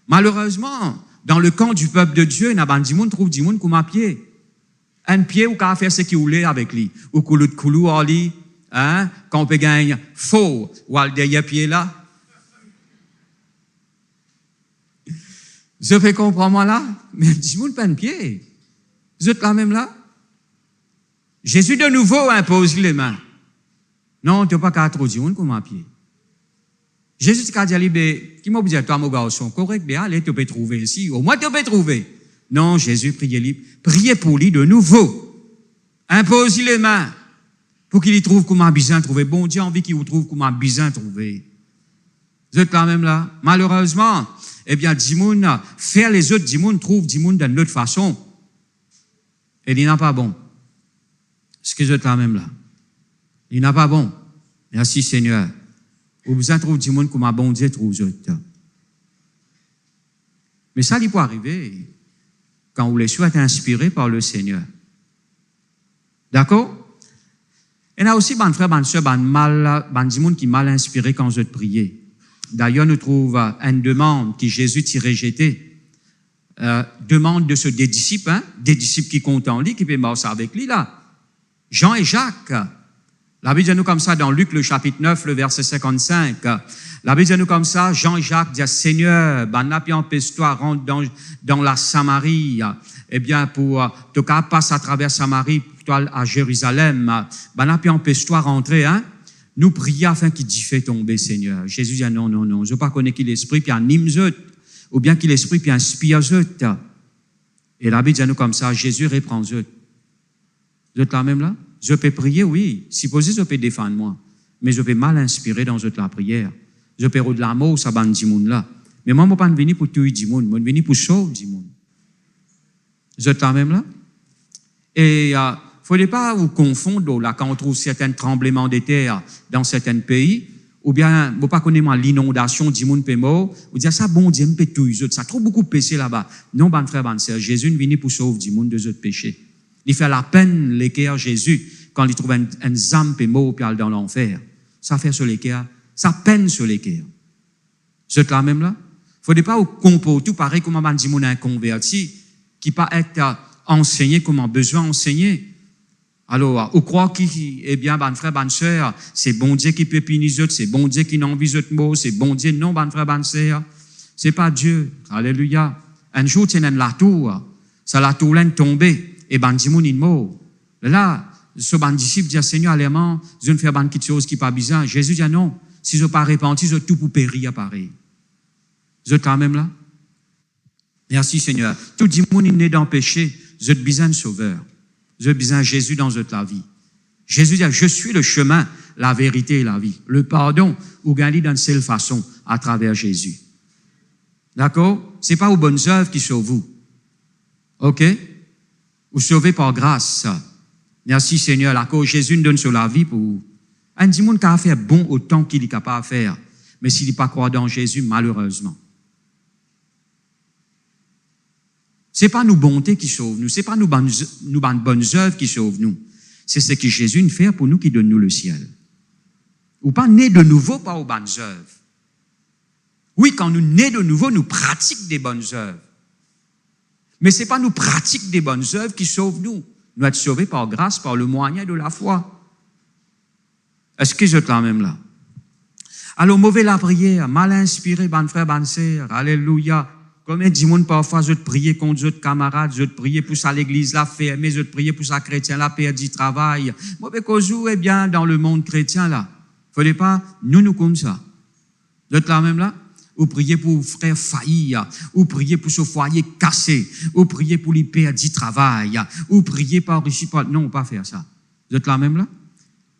A: Malheureusement, dans le camp du peuple de Dieu, il y a un monde trouve du monde comme à pied. Un pied ou qu'à faire ce qu'il voulait avec lui. Ou que l'autre coulou à lui. Hein? Quand on peut gagner faux, ou à le derrière pied là. Je fais comprendre moi là, mais dis moi pas de pied. Vous êtes là même là? Jésus de nouveau impose les mains. Non, tu n'as pas qu'à trop dire comme un pied. Jésus t'a dit, qui m'a dit, toi mon garçon, correct, bien, allez, tu peux trouver ici. Au moins tu peux trouver. Non, Jésus, priez pour lui de nouveau. Impose les mains. Pour qu'il y trouve comment bien trouver. Bon Dieu a envie qu'il vous trouve comment bien trouver. Vous êtes quand même là? Malheureusement, eh bien, Dimoun, faire les autres Dimoun trouve Dimoun d'une autre façon. Et il n'a pas bon. Est-ce que vous êtes quand même là? Il n'a pas bon. Merci Seigneur. Vous besoin trouve Dimoun comment bon Dieu trouve autres. Mais ça, il peut arriver quand vous les souhaitez inspirés par le Seigneur. D'accord? Il y a aussi, frère, sœur, Dimoun qui mal inspiré quand vous priez. D'ailleurs, nous trouvons une demande que Jésus t'a rejetée. Demande de ceux des disciples qui comptent en lui, qui peuvent marcher avec lui, là. Jean et Jacques. La Bible dit nous comme ça dans Luc, le chapitre 9, le verset 55. La Bible dit nous comme ça, Jean et Jacques disent, Seigneur, empêche-toi, rentre dans la Samarie. Eh bien, pour, te passe à travers Samarie, toi à Jérusalem. Empêche-toi rentrer, hein. Nous prions afin qu'il dit fait tomber, Seigneur. Jésus dit, non, je ne veux pas connaître qui l'esprit, puis anime eux, ou bien qui l'esprit, puis inspire eux. Et la Bible dit nous comme ça, Jésus reprend eux. Vous êtes là même là? Je peux prier, oui. Supposez, je peux défendre moi. Mais je peux mal inspirer dans la prière. Je peux de l'amour, ça va dire là. Mais moi, je ne suis pas venu pour tuer du monde. Je suis venu pour sauver du monde. Vous êtes là même là? Et, il ne faudrait pas vous confondre là, quand on trouve certains tremblements de terre dans certains pays, ou bien, vous ne connaissez pas l'inondation du monde peut mort, vous dites ça, bon Dieu, peut tout les autres, ça a trop beaucoup de péchés là-bas. Non, bon frère, bonne sœur, Jésus est venu pour sauver du monde des autres péchés. Il fait la peine, l'équerre Jésus, quand il trouve un âme peut mort, puis dans l'enfer. Ça fait sur l'équerre, ça peine sur l'équerre. Vous êtes là même là? Il ne faudrait pas vous comporter tout pareil comme un monde inconverti, qui pas être enseigné comme on a besoin d'enseigner. Alors, ou croit qui, eh bien, ban frère, ban sœur, c'est bon Dieu qui pépine les autres, c'est bon Dieu qui n'envie les autres mots, c'est bon Dieu, non, ban frère, ban sœur. C'est pas Dieu. Alléluia. Un jour, tu es dans la tour, ça la tour est tombée, et ban dimoun in mort. Là, ce ban disciple dit, Seigneur, allemand, je ne fais pas quelque chose qui n'est pas bizarre. Jésus dit, non, si je ne pas repenti, je tout pour périr pareil. Je quand même là. Merci Seigneur. Tout dimoun il n'est dans le péché, je te besoin de sauveur. Je besoin de Jésus dans toute la vie. Jésus dit, je suis le chemin, la vérité et la vie. Le pardon, ou gagner d'une seule façon, à travers Jésus. D'accord? C'est pas aux bonnes œuvres qui sauvent vous. OK? Vous sauvez par grâce. Merci Seigneur. La cause Jésus nous donne sur la vie pour vous. Un dimoun qui a fait bon autant qu'il est capable de faire. Mais s'il n'est pas croyant dans Jésus, malheureusement. C'est pas nos bontés qui sauvent nous, c'est pas nos bonnes œuvres qui sauvent nous. C'est ce que Jésus nous fait pour nous qui donne nous le ciel. Ou pas né de nouveau par aux bonnes œuvres. Oui, quand nous nés de nouveau, nous pratiquons des bonnes œuvres. Mais c'est pas nous pratiquons des bonnes œuvres qui sauvent nous. Nous sommes sauvés par grâce, par le moyen de la foi. Est-ce que je t'en même là? Alors, mauvais la prière, mal inspiré, bonne frère, bonne sœur, alléluia. Combien de monde parfois, je te prier contre d'autres camarades, je te prier pour ça l'église la fermée, je te prier pour ça chrétien la perdu travail. Mauvais cause où, eh bien, dans le monde chrétien là. Faudrait pas, nous comme ça. Vous êtes là même là? Ou prier pour frère failli, ou prier pour ce foyer cassé, ou prier pour les perdu travail, ou prier par ici, par... Non, pas faire ça. Vous êtes là même là?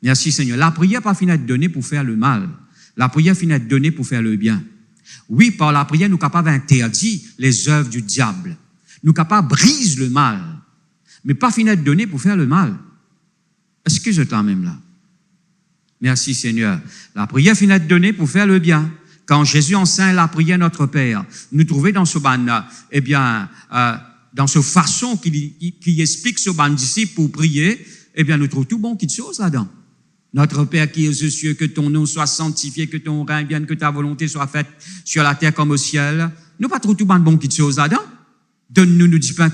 A: Merci Seigneur. La prière pas finir de donner pour faire le mal. La prière finit de donner pour faire le bien. Oui, par la prière, nous sommes capables d'interdire les œuvres du diable. Nous sommes capables de briser le mal. Mais pas finir de donner pour faire le mal. Est-ce que je t'en même là? Merci Seigneur. La prière finit de donner pour faire le bien. Quand Jésus enseigne la prière notre Père, nous trouvons dans ce ban, eh bien, dans ce façon qui explique ce ban disciple pour prier, eh bien, nous trouvons tout bon qui chose là-dedans. Notre Père qui es aux cieux, que ton nom soit sanctifié, que ton règne vienne, que ta volonté soit faite sur la terre comme au ciel. Nous pas trop tout bon qui chose là-dedans. Donne-nous du pain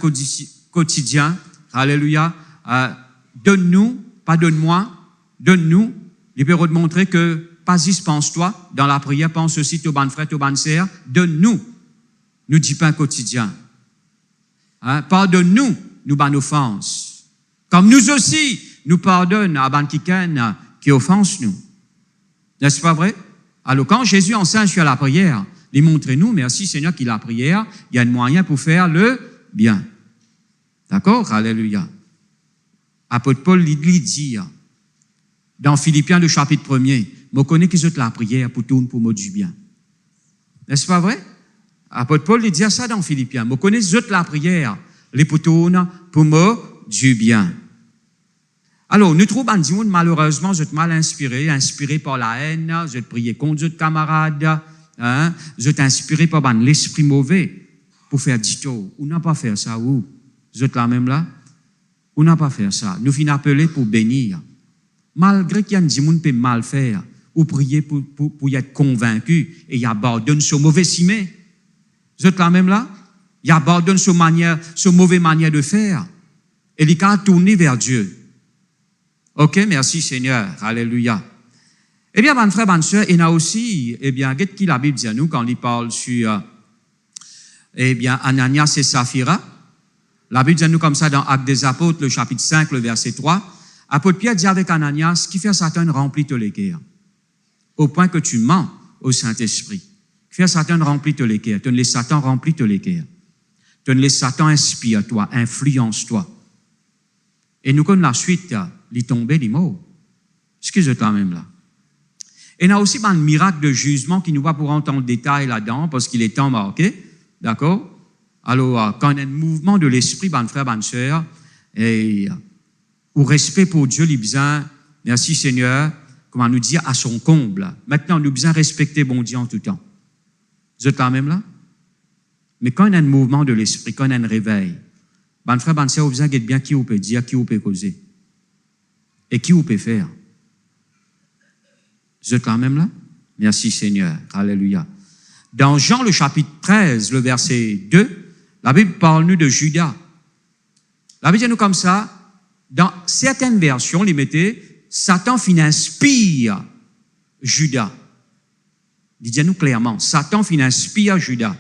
A: quotidien. Alléluia. Donne-nous, pas donne-moi, donne-nous. Il peut te montrer que, pas y pense-toi, dans la prière, pense aussi aux bonnes frères, aux bonnes sœurs. Donne-nous, du pain quotidien. Pardonne-nous, nous bonnes offenses. Comme nous aussi, nous pardonne à ban qui offense nous. N'est-ce pas vrai? Alors, quand Jésus enseigne sur la prière, il montre-nous, merci Seigneur, qu'il a la prière, il y a un moyen pour faire le bien. D'accord? Alléluia. Apôtre Paul, il dit, dans Philippiens, le chapitre 1er, je connais qu'ils ont la prière pour tourner pour moi du bien. N'est-ce pas vrai? Apôtre Paul, il dit ça dans Philippiens. Je connais qu'ils ont la prière, les pour tourner pour moi du bien. Alors, nous trouvons un monde, malheureusement, vous êtes mal inspiré par la haine, vous êtes prié contre votre camarade, vous êtes inspiré par l'esprit mauvais pour faire dito. Ou n'a pas faire ça, ou? Vous êtes là même là? Ou n'a pas faire ça? Nous finissons appeler pour bénir. Malgré qu'il y a un monde qui peut mal faire, ou prier pour y être convaincu, et il abandonne ce mauvais cimé. Vous êtes là même là? Il abandonne ce mauvais manière de faire, et il a tourné vers Dieu. OK, merci Seigneur. Alléluia. Eh bien, mon frère, bonne sœur, il y a aussi, eh bien, qu'est-ce que la Bible dit à nous quand il parle sur, eh bien, Ananias et Saphira? La Bible dit à nous comme ça dans Actes des Apôtres, le chapitre 5, le verset 3. Apôtre Pierre dit avec Ananias, qui fait Satan remplit tous les cœurs, au point que tu mens au Saint-Esprit. Qui fait Satan remplit tous les cœurs. Tu ne laisses Satan remplir tous les cœurs. Tu ne laisses Satan inspire toi, influence toi. Et nous connaissons la suite, les tombés, les morts. Excuse-toi même là. Et il y a aussi un miracle de jugement qui nous va pour entendre le détail là-dedans, parce qu'il est temps marqué. D'accord? Alors, quand il y a un mouvement de l'esprit, bon frère, bonne sœur, et au respect pour Dieu, il besoin, merci Seigneur, comment nous dire à son comble. Maintenant, nous besoin respecter bon Dieu en tout temps. Vous êtes là même là? Mais quand il y a un mouvement de l'esprit, quand il y a un réveil, bon frère, bonne sœur, vous besoin d'être bien qui vous peut dire, qui vous peut causer. Et qui vous peut faire. Vous êtes là même là? Merci Seigneur. Alléluia. Dans Jean, le chapitre 13, le verset 2, la Bible parle nous de Judas. La Bible dit nous comme ça, dans certaines versions, il mettait Satan fin inspire Judas. Il dit nous clairement, Satan fin inspire Judas.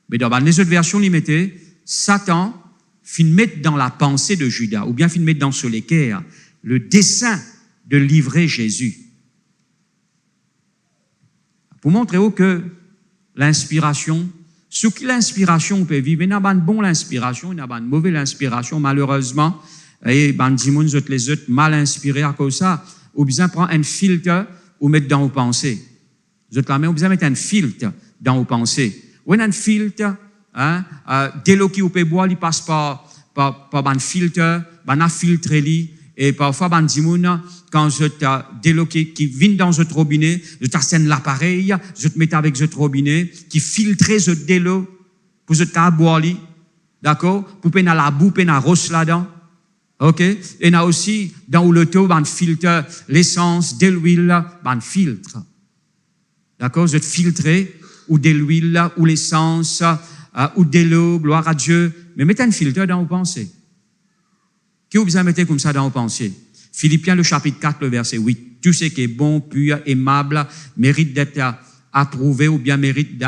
A: Mais dans les autres versions, il mettait Satan fin mettre dans la pensée de Judas, ou bien fin mettre dans ce l'équerre, le dessein de livrer Jésus. Pour montrer que l'inspiration, ce qui l'inspiration peut vivre, il y a une bonne inspiration, il y a une mauvaise inspiration, malheureusement, et les autres mal inspirés à cause de ça, ou bien prendre un filtre ou mettre dans vos pensées. Vous êtes là, mais ou bien mettre un filtre dans vos pensées. Ou un filtre, dès l'eau qui vous peut boire, il passe par un filtre, un filtre, et parfois, quand je dès l'eau qui vient dans ce robinet, je t'assène l'appareil, je te mets avec ce robinet, qui filtre ce dès l'eau, pour te boire, d'accord? Pour peine à la boue, peine à rosse là-dedans. OK? Et il y a aussi, dans le taux, un filtre, l'essence, de l'huile, un filtre. D'accord? Je te filtrer, ou de l'huile, ou l'essence, ou de l'eau, gloire à Dieu. Mais mettez un filtre dans vos pensées. Qui vous a mettez comme ça dans vos pensées? Philippiens, le chapitre 4, le verset 8. Tout ce qui est bon, pur, aimable, mérite d'être approuvé, ou bien mérite,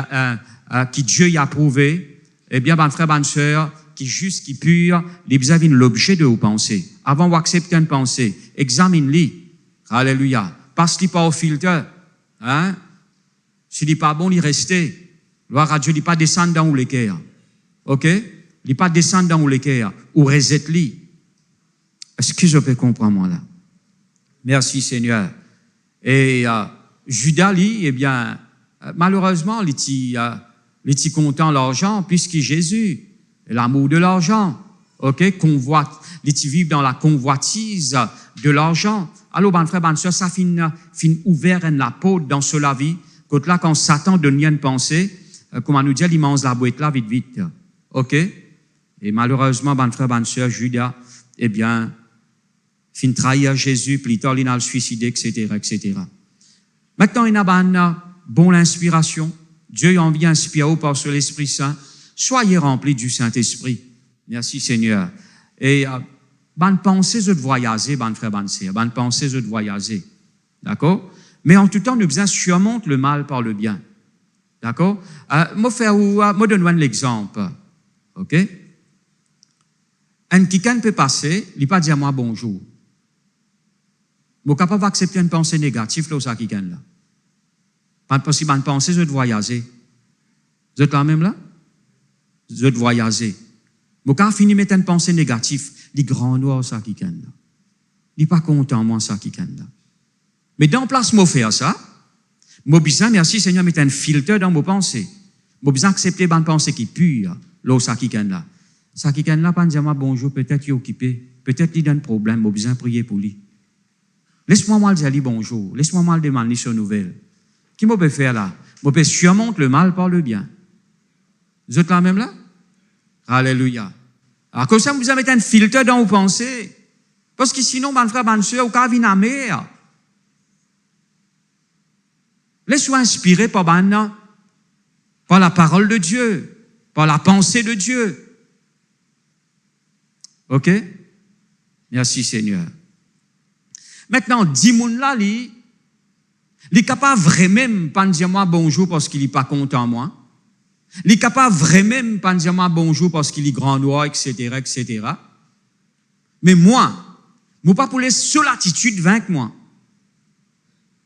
A: qui Dieu y a approuvé. Eh bien, mon frère, bonne sœur, qui juste, qui pur, les avez l'objet de vos pensées. Avant d'accepter une pensée, examine-les. Alléluia. Parce qu'il n'est pas au filtre. Hein? S'il n'est pas bon, il reste. Gloire à Dieu, il n'est pas descendre dans l'équerre. OK? Il n'est pas descendre dans l'équerre. Ou reset-li. Est-ce que je peux comprendre, moi, là? Merci, Seigneur. Et Judas, lui, eh bien, malheureusement, il était content de l'argent, puisqu'il Jésus. L'amour de l'argent, ok, convoite, les qui vivent dans la convoitise de l'argent. Alors, ben frère, ben soeur, ça fin ouvert la porte dans cela vie. Quand Satan donne une pensée, comment nous dire, il mange la boîte là vite, ok. Et malheureusement, ben frère, ben soeur, Judas, eh bien, fin trahir Jésus, plus tard il a le suicidé, etc., etc. Maintenant, il y a une bonne inspiration. Dieu a envie d'inspirer par l'Esprit Saint. Soyez remplis du Saint-Esprit. Merci Seigneur. Et bonne pensée de voyager, bonne frère, bonne sœur. Bonne pensée de voyager. D'accord? Mais en tout temps, nous besoin surmonter le mal par le bien. D'accord? Moi donne l'exemple. OK? Un quelqu'un peut passer, il ne peut pas dire moi bonjour. Je suis capable d'accepter une pensée négative là où ça quelqu'un là. Pas possible bonne pensée de voyager. Vous êtes là même là? Je dois voyager. Mais quand fini mettre une pensée négative, les grands noirs ça qui là. Il n'est pas content moi ça qui là. Mais dans place moi faire ça, moi besoin merci Seigneur mettre un filtre dans mes pensées. Moi besoin accepter bonne pensée qui pure, là ça qui là. Ça qui là pas dire moi bonjour, peut-être il est occupé, peut-être il a un problème, moi besoin prier pour lui. Laisse-moi mal dire bonjour, laisse-moi mal demander son nouvelle. Qui moi peut faire là? Moi peut surmonter le mal par le bien. Vous êtes là même là? Alléluia. Alors, comme ça, vous avez mis un filtre dans vos pensées. Parce que sinon, mon frère, mon soeur, vous avez une mer. Laissez-vous inspirer par la parole de Dieu, par la pensée de Dieu. OK? Merci, Seigneur. Maintenant, 10 moun là, il est capable vraiment pas de dire moi bonjour parce qu'il n'est pas content moi. Il est capable vraiment pas de dire moi bonjour parce qu'il est grand noir, etc., etc. Mais moi pas pour les seules attitudes vaincre moi.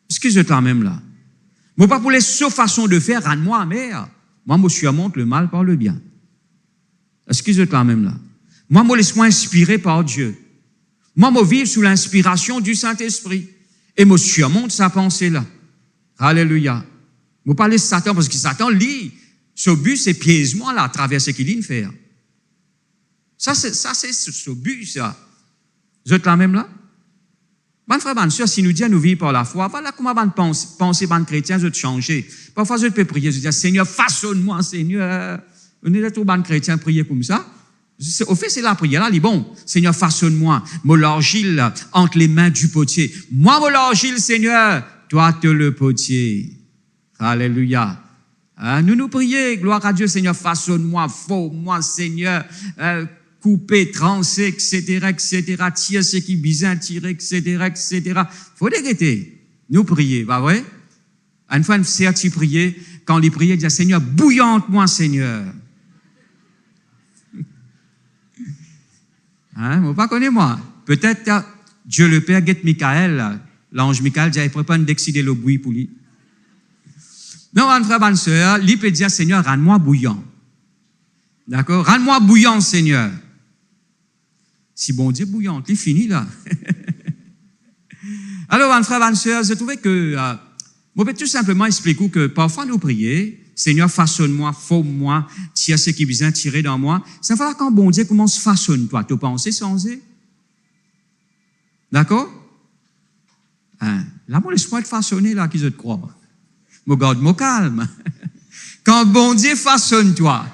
A: Excusez-moi même là. Moi pas pour les seules façons de faire rendre moi mère. Moi je surmonte le mal par le bien. Excusez-moi même là. Moi laisse-moi inspirer par Dieu. Moi vivre sous l'inspiration du Saint-Esprit et moi surmonte sa pensée là. Alléluia. Moi pas laisser Satan parce que Satan lit. Ce but, c'est piège-moi là, à travers ce qu'il vient de faire. Ça, c'est ce but, ça. Vous êtes là même là? Bonne frère, bonne soeur, si nous disons nous vivons par la foi, voilà comment bonne pensée, bonne chrétien, je te changer. Parfois, je peux prier, je dis, Seigneur, façonne-moi, Seigneur. On est là, tout bon chrétien, prier comme ça. Au fait, c'est la prière là, il est bon. Seigneur, façonne-moi, mon l'argile entre les mains du potier. Moi, mon l'argile, Seigneur, toi, te le potier. Alléluia. Nous prions, gloire à Dieu, Seigneur, façonne-moi, forme-moi, Seigneur, couper, trancher, etc., tirer ce qui bizarre, tirer, etc. Faut déguetter. Nous prier, pas vrai? Une fois, certes, prier, quand les prier, dire, Seigneur, bouillante-moi, Seigneur. Hein, vous pas connaissez moi. Peut-être, Dieu le Père, guette Michael, l'ange Michael, dit, il prépare d'exciter le bruit pour lui. Non, mon frère, ma soeur, lui peut dire, Seigneur, rends-moi bouillant. D'accord? Rends-moi bouillant, Seigneur. Si bon Dieu bouillante, il finit là. Alors, mon frère, ma soeur, je trouvais que, je peux tout simplement expliquer que parfois nous prions, Seigneur, façonne-moi, forme-moi, tire ce qui vient tirer dans moi. Ça va quand bon Dieu commence façonne-toi, tu penses sans eux? D'accord? Hein? Là, moi, laisse-moi être façonné, là, qui je te crois. Me garde, me calme. Quand bon Dieu façonne-toi.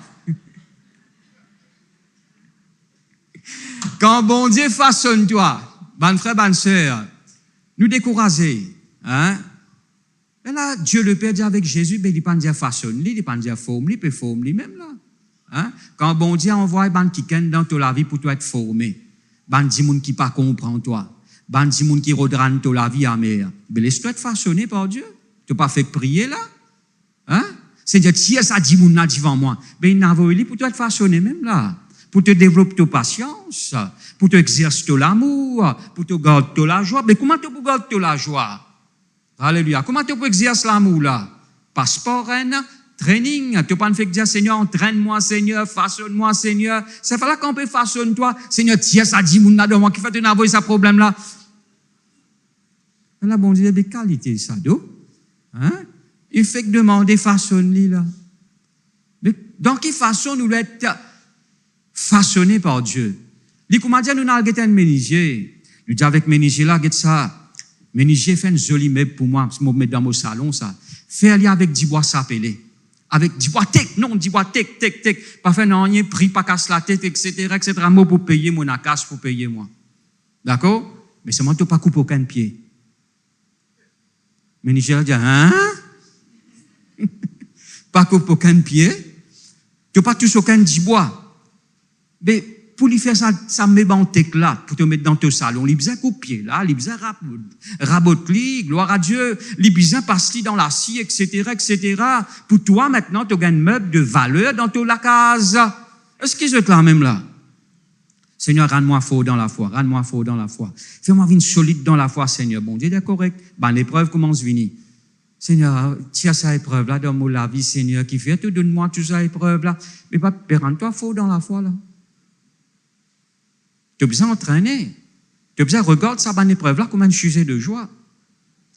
A: Quand bon Dieu façonne-toi, bonne frère, bonne sœur, nous décourager, hein? Et là, Dieu le Père dit avec Jésus, ben, il pas dire façonne, il pas dire forme, il peut former lui-même là. Hein? Quand bon Dieu envoie ban qui dans ta vie pour toi être formé, ban di moun qui pas comprend toi, ban di moun qui redrane ta vie à mer, ben laisse-toi être façonné par Dieu. Tu pas fait prier là? Hein? C'est-à-dire, si ça dit moun là devant moi, ben il n'a envoyé pour toi être façonné même là. Pour te développer ta patience, pour te exercer ton amour, pour te garder la joie. Mais comment tu peux garder la joie? Alléluia. Comment tu peux exercer l'amour là? Passeport, training. Tu peux pas faire dire, Seigneur, entraîne-moi, Seigneur, façonne-moi, Seigneur. C'est là qu'on peut façonner toi. Seigneur, tiens, ça dit moun là de moi qui fait te envoyer ce problème là. Là, bon Dieu, il y a des qualités, ça, d'où? Hein? Il fait que demander façonne-lui là. Mais dans quelle façon nous l'être façonné par Dieu. Il comment dire nous n'avons pas un menuisier. Nous disons avec menuisier là, get ça. Menuisier fait un joli meuble pour moi, je me mets dans mon salon ça. Faire lui avec du bois sapelé. Avec du bois tech, non, du bois tech. Pas faire non, rien prix pas casse la tête, etc. Moi pour payer mon acasse, pour payer moi. D'accord? Mais seulement tu pas couper aucun pied. Menuisier dit hein? Pas couper aucun pied. Tu pas toucher aucun du bois. Mais pour lui faire ça mébantek là, pour te mettre dans ton salon, il besoin couper là, il besoin raboter, gloire à Dieu, il besoin passer dans la scie, etc. Pour toi, maintenant, tu as un meuble de valeur dans ton la case. Est-ce que je te la même là? Seigneur, rends-moi fort dans la foi, rends-moi fort dans la foi. Fais-moi venir solide dans la foi, Seigneur. Bon Dieu, c'est correct. Ben, l'épreuve commence à venir. Seigneur, tiens ça épreuve là dans mon la vie, Seigneur, qui fait tout, donne-moi tout ça épreuve là. Mais pas, rends-toi fort dans la foi là. Tu as besoin d'entraîner. Tu as besoin de regarder ça, bonne épreuve là, comme un sujet de joie.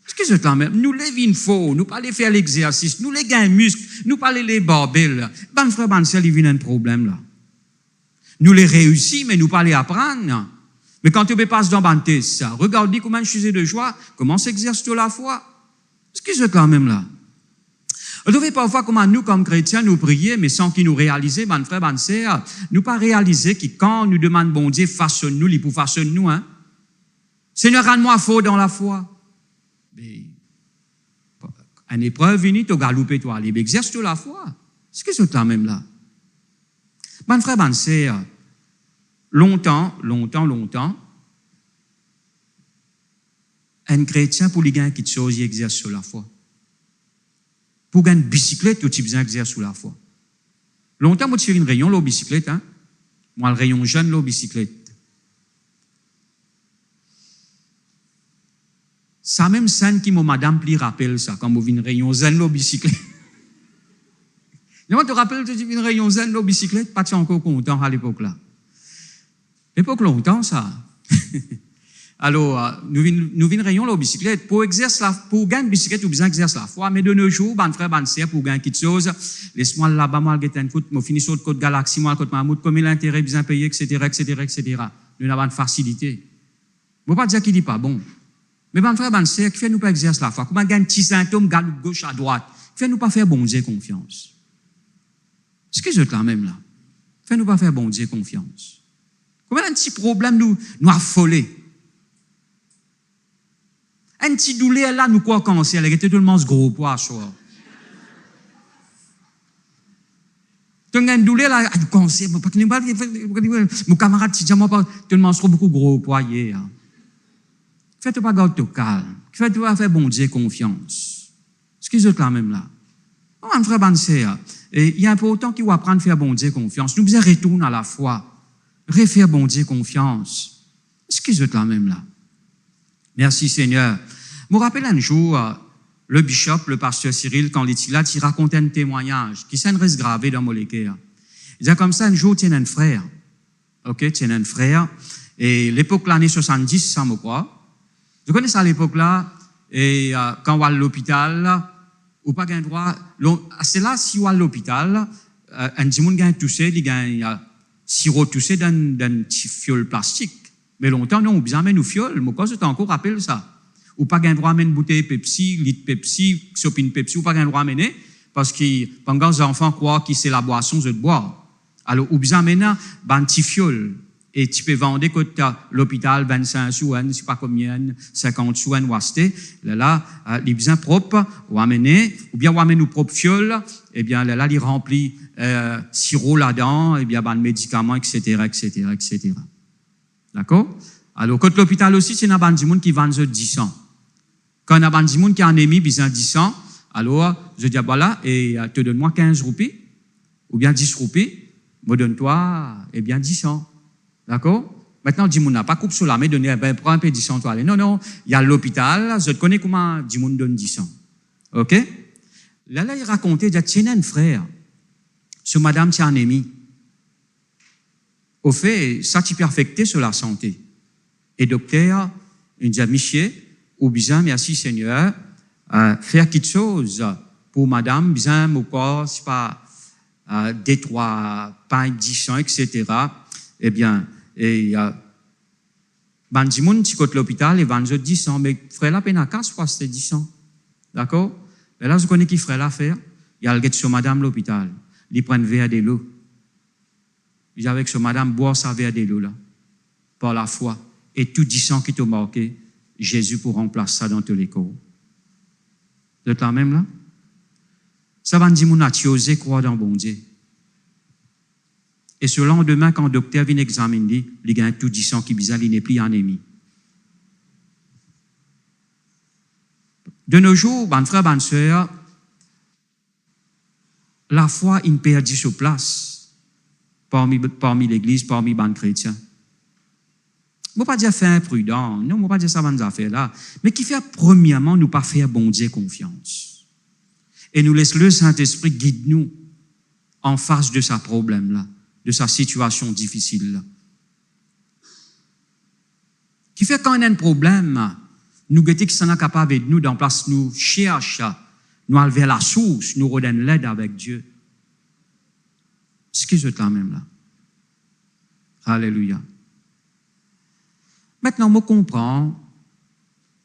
A: Est-ce que je t'emmène? Nous les vins faux, nous pas les faire l'exercice, nous les gains muscles, nous pas les barbelles. Ben frère, ben sœur, il vient un problème là. Nous les réussissons, mais nous pas les apprendre. Mais quand tu passes dans ben ça, regarde comme un sujet de joie, comment s'exerce la foi? Est-ce que je quand même là? Vous devez parfois, comment nous, comme chrétiens, nous prier, mais sans qu'ils nous réalisent, ben frère, ben sœur, nous pas réaliser que quand nous demandons bon Dieu, façonne-nous, il pour façonne-nous, hein. Seigneur, rends-moi fort dans la foi. Mais, une épreuve venue, tu galoupé, toi, allez, exerce la foi. Est-ce que c'est quand même là? Ben frère, ben sœur, longtemps, un chrétien, pour les gagner quelque chose, il exerce sur la foi. Pour gagner une bicyclette, tu as besoin d'exercer sur la foi. Longtemps, moi, je fais une rayon, la bicyclette, hein. Moi, le rayon jeune, la bicyclette. Ça même scène qui m'a madame pli rappelle ça, quand vous venez une rayon zen, la bicyclette. Moi, tu te rappelles, tu viens une rayon zen, la bicyclette, pas de encore content à l'époque là. L'époque longtemps, ça. Alors, nous venons rayon la bicyclette. Pour gagner une bicyclette, nous besoin d'exercer la foi. Mais de nos jours, ben frère, ben sœur, pour gagner quelque chose, laisse-moi là-bas, moi, j'ai un coup, moi, finis sur le côte Galaxie, moi, côte Mahmoud, comme il a intérêt, besoin payer, etc. Nous avons une facilité. Je ne veux pas dire qu'il dit pas bon. Mais ben frère, ben sœur, qui fait nous pas exercer la foi? Comment gagner un petit symptôme, garde gauche à droite? Fait nous pas faire bon Dieu confiance. Est-ce que je te la même là? Fait nous pas faire bon Dieu confiance. Comment un petit problème nous affoler? Un petit douleur là, nous quoi cancer, elle était tellement ce gros poids, soir. Tu as une douleur là, tu conseilles, mon camarade, si jamais pas, tu ne manges trop beaucoup gros poids. Fais-toi pas garde ton calme. Fais-toi faire bon Dieu confiance. Excuse-toi là même là. Mon frère Bansea, il y a important qu'il faut apprendre à faire bon Dieu confiance. Nous devons retourner à la foi. Refaire bon Dieu confiance. Excuse-toi là même là. Merci Seigneur. Je me rappelle un jour, le bishop, le pasteur Cyril, quand il était là, il racontait un témoignage qui s'en reste gravé dans mon cœur. Il disait comme ça, un jour, tu as un frère. Ok, tu as un frère. Et l'époque, l'année 70, ça me croit. Je connais ça à l'époque là. Et quand on va à l'hôpital, ou pas gain droit. C'est là, si on va à l'hôpital, un petit monde gagne toussé, il gagne sirop toussé dans un petit fiole plastique. Mais longtemps, non, on bien amène nous fiole. Moi, quand je t'encore rappelle ça. Ou pas gain droit à une bouteille Pepsi, litre Pepsi, sopine Pepsi, ou pas gain droit à mener, parce que pendant les enfants croient que c'est la boisson de boire. Alors, ou bien amène un petit fiole. Et tu peux vendre côté l'hôpital 25 sous, je sais pas combien, 50 sous, ou acheter. Là, les bien propres, ou amener, ou bien ou amener nos propres fioles, et bien là, il remplit sirop là-dedans, et bien, le médicament, etc., etc., etc. D'accord? Alors, côté l'hôpital aussi, c'est un du monde qui vend 10 ans. Quand on a un monde qui a anémie, besoin de 10 ans, alors, je dis, voilà, et te donne-moi 15 roupies, ou bien 10 roupies, me donne-toi, eh bien, 10 ans. D'accord? Maintenant, le monde n'a pas coupe sur la main, donner, prends un peu 10 ans, toi, allez. Non, non, il y a l'hôpital, je te connais comment le monde donne 10 ans. OK? Là, il racontait, il dit, tiens, un frère, sur madame qui a anémie. Au fait, ça, tu peux affecter sur la santé. Et docteur, il dit, Michel, ou bien, merci Seigneur, faire quelque chose pour madame, bien, ou quoi, c'est pas, des 3 pains, 10 ans, etc. Eh bien, et, ben, du monde, tu côté l'hôpital, et 10 ans, mais frère, la peine à casse, quoi, c'était 10 ans. D'accord? Et là, je connais qui ferait l'affaire. Il y a le guet sur madame l'hôpital. Il prend un verre de l'eau. Il dit avec ce madame, boire sa verre de l'eau, là. Par la foi. Et tout 10 ans qui t'a marqué, Jésus pour remplacer ça dans tous les corps. Vous êtes là même là? Ça va dire, mon a osé croire dans bon Dieu. Et ce lendemain, quand le docteur vient examiner, il gagne tout 10 ans qui bizarre, il n'est plus anémie. De nos jours, ben frère, ben sœur, la foi, il perd sur place parmi l'église, parmi les chrétiens. Je ne veux pas dire faire imprudent, non, je ne veux pas dire ça dans ces affaires-là, mais qui fait premièrement nous pas faire bon Dieu confiance. Et nous laisse le Saint-Esprit guide nous en face de sa problème-là, de sa situation difficile-là. Qui fait quand on a un problème, nous guettons qui sont capables de nous, dans place, nous cherchons, nous aller vers la source, nous redonnons l'aide avec Dieu. Excusez-moi même là. Alléluia. Maintenant, je comprends,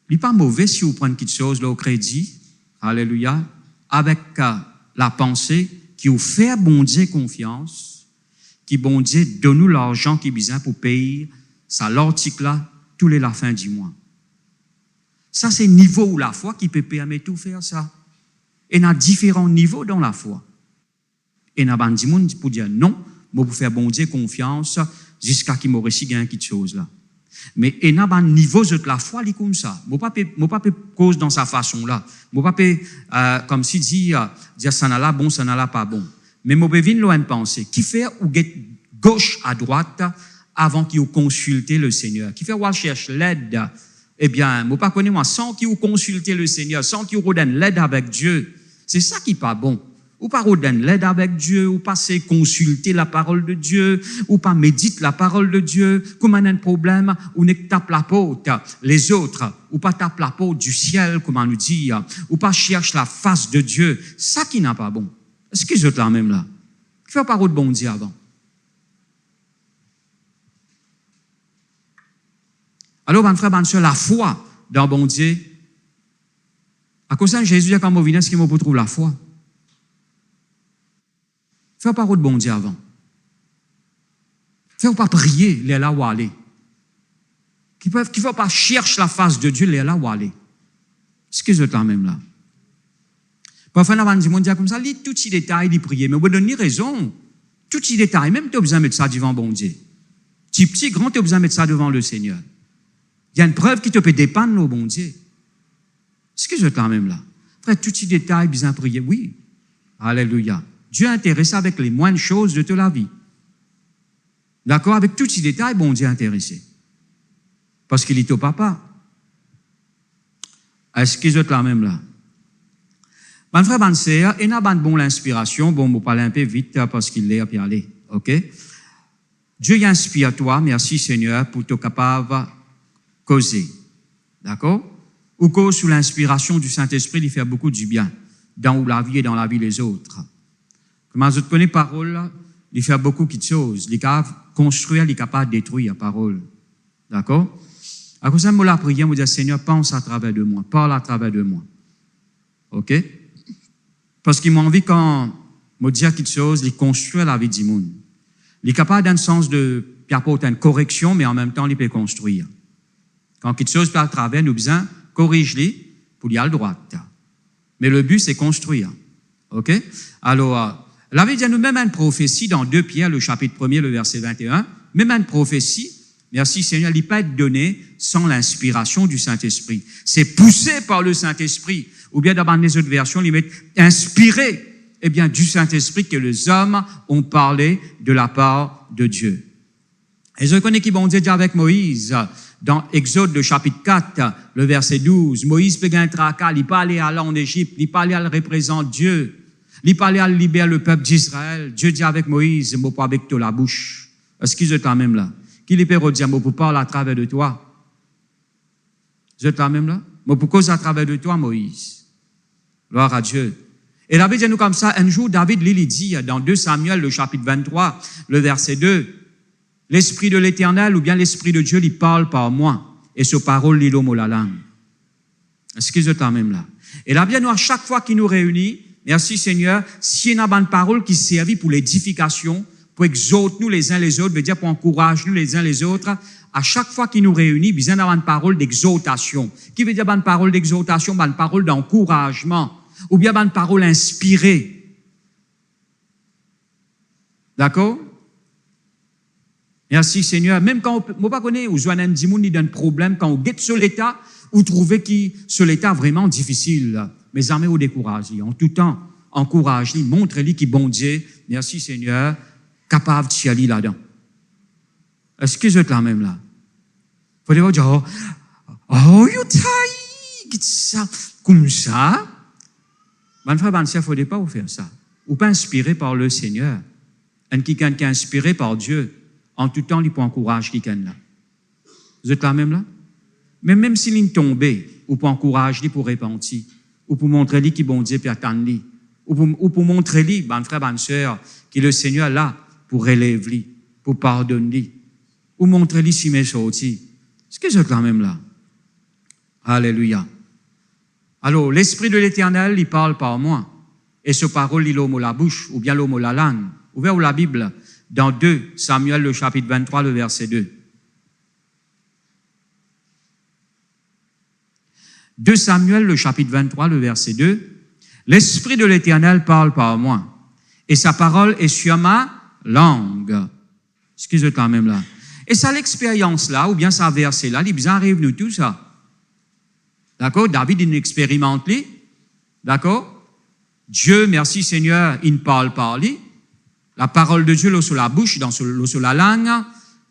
A: il n'est pas mauvais si vous prenez quelque chose là, au crédit, alléluia, avec la pensée qui vous fait bon Dieu confiance, qui bon Dieu donne nous l'argent qui est besoin pour payer ça l'article là tous les la fin du mois. Ça, c'est le niveau où la foi qui peut permettre de tout faire ça. Et il y a différents niveaux dans la foi. Et il y a des gens pour dire non, moi pour faire bon Dieu confiance jusqu'à qu'il m'aurait si gagné quelque chose là. Mais il y a un niveau de la foi, il est comme ça. Je ne pas cause dans sa façon-là. Je ne pas, comme si dire ça n'a là bon, ça n'a là pas bon. Mais je peux venir loin de penser. Qui fait ou gauche à droite avant qu'il consulte le Seigneur? Qui fait ou cherche l'aide? Eh bien, je ne pas connaître moi, sans qu'il consulte le Seigneur, sans qu'il redonne l'aide avec Dieu. C'est ça qui n'est pas bon. Ou pas redonne l'aide avec Dieu, ou pas consulter la parole de Dieu, ou pas médite la parole de Dieu. Comme on a un problème, ou ne tape la porte, les autres, ou pas tape la porte du ciel, comment nous dire, ou pas cherche la face de Dieu. Ça qui n'a pas bon. Est-ce que je là même là? Qui fait parole de bon Dieu avant? Alors, mon frère, mon soeur, la foi dans bon Dieu, à cause de Jésus, quand on vient, est-ce qu'il me trouve la foi? Fais parole de bon Dieu avant. Fais pas prier, les là où aller. Qui ne pas chercher la face de Dieu, les là où aller. Ce que je là même là. Parfois, on a dit, mon Dieu, comme ça, lit tous ces détails, il prier. Mais vous donnez raison. Tout petit détail, même tu as besoin de mettre ça devant bon Dieu. Petit, grand, tu as besoin de mettre ça devant le Seigneur. Il y a une preuve qui te peut dépendre au bon Dieu. Est-ce que je t'en même là? Frère, tout petit détail, besoin de prier. Oui. Alléluia. Dieu est intéressé avec les moindres choses de toute la vie. D'accord? Avec tout petit détail, bon Dieu est intéressé. Parce qu'il est au papa. Est-ce que je t'en même là? Mon frère, bonne sœur, il n'a pas de bon l'inspiration. Bon, je vais parler un peu vite parce qu'il est à y aller. OK? Dieu inspire toi, merci Seigneur, pour être capable de causer. D'accord? Ou cause sous l'inspiration du Saint-Esprit, il fait beaucoup du bien dans la vie et dans la vie des autres. Comment je connais parole, il fait beaucoup de choses. Il est capable de construire, il est capable de détruire la parole. D'accord? À cause de ça, la prière, je dis Seigneur, pense à travers de moi, parle à travers de moi. OK? Parce qu'il m'a envie, quand je dis quelque chose, il construit la vie du monde. Il est capable d'un sens de apporter une correction, mais en même temps, il peut construire. Quand quelque chose peut à travers, nous besoin corrige-les pour y aller droite. Mais le but, c'est construire. OK? Alors, la Bible dit à nous même une prophétie dans 2 Pierre, le chapitre 1er, le verset 21, même une prophétie, merci Seigneur, il ne peut pas être donné sans l'inspiration du Saint-Esprit. C'est poussé par le Saint-Esprit. Ou bien dans les autres versions, il met inspiré, eh bien, du Saint-Esprit que les hommes ont parlé de la part de Dieu. Et je connais qui bon Dieu dit avec Moïse, dans Exode, le chapitre 4, le verset 12, Moïse peut gagner un tracas, il peut aller en Égypte, il peut aller à représenter Dieu, il peut aller à libérer le peuple d'Israël. Dieu dit avec Moïse, je ne pas avec toi la bouche. Est-ce qu'il est même là? Qu'il peut redire, je peux parler à travers de toi. Je suis même là? Je peux causer à travers de toi, Moïse. Gloire à Dieu. Et la Bible dit nous comme ça, un jour, David lui dit, dans 2 Samuel, le chapitre 23, le verset 2, l'Esprit de l'Éternel ou bien l'Esprit de Dieu, il parle par moi. Et ce parole, il l'homme la langue. Est-ce que je t'en même là? Et la Bible, nous, à chaque fois qu'il nous réunit, merci Seigneur, s'il y a une parole qui servit pour l'édification, pour exhorter nous les uns les autres, veut dire pour encourager nous les uns les autres, à chaque fois qu'il nous réunit, besoin d'avoir une parole d'exhortation. Qui veut dire une parole d'exhortation, une parole d'encouragement, ou bien une parole inspirée. D'accord? Merci Seigneur. Même quand on ne pas connaître, ou Joanne Dimoun, il y a un problème, quand on guette sur l'état, ou trouvez que sur l'état vraiment difficile. Mais jamais au découragez. En tout temps, encouragez, montrez-lui qui bon Dieu, merci Seigneur, capable de aller là-dedans. Est-ce que je êtes là même là? Faut dire, oh, you taille, ça, comme ça. Mon frère, il ne faut pas vous faire ça. Ou pas inspiré par le Seigneur. Un quelqu'un qui est inspiré par Dieu, en tout temps, il peut encourager quelqu'un là. Vous êtes là même là? Mais même s'il est tombé, ou pour encourager, pour repentir, ou pour montrer lui qui bon Dieu peut attendre lui, ou pour montrer lui, mon frère, bonne sœur, que le Seigneur est là pour relever lui, pour pardonner lui, ou montrer lui si mes sorti. Est-ce que vous êtes là même là? Alléluia. Alors, l'Esprit de l'Éternel, il parle par moi. Et ce parole, il l'homme la bouche, ou bien l'homme la langue. Ouvert la Bible, dans 2 Samuel, le chapitre 23, le verset 2. 2 Samuel, le chapitre 23, le verset 2. L'Esprit de l'Éternel parle par moi. Et sa parole est sur ma langue. Excusez-moi quand même là. Et ça, l'expérience là, ou bien ça verset là, il bien arrive nous tout ça. D'accord? David, il expérimente lui. D'accord? Dieu, merci Seigneur, il parle par lui. La parole de Dieu, là, sur la bouche, sur la langue,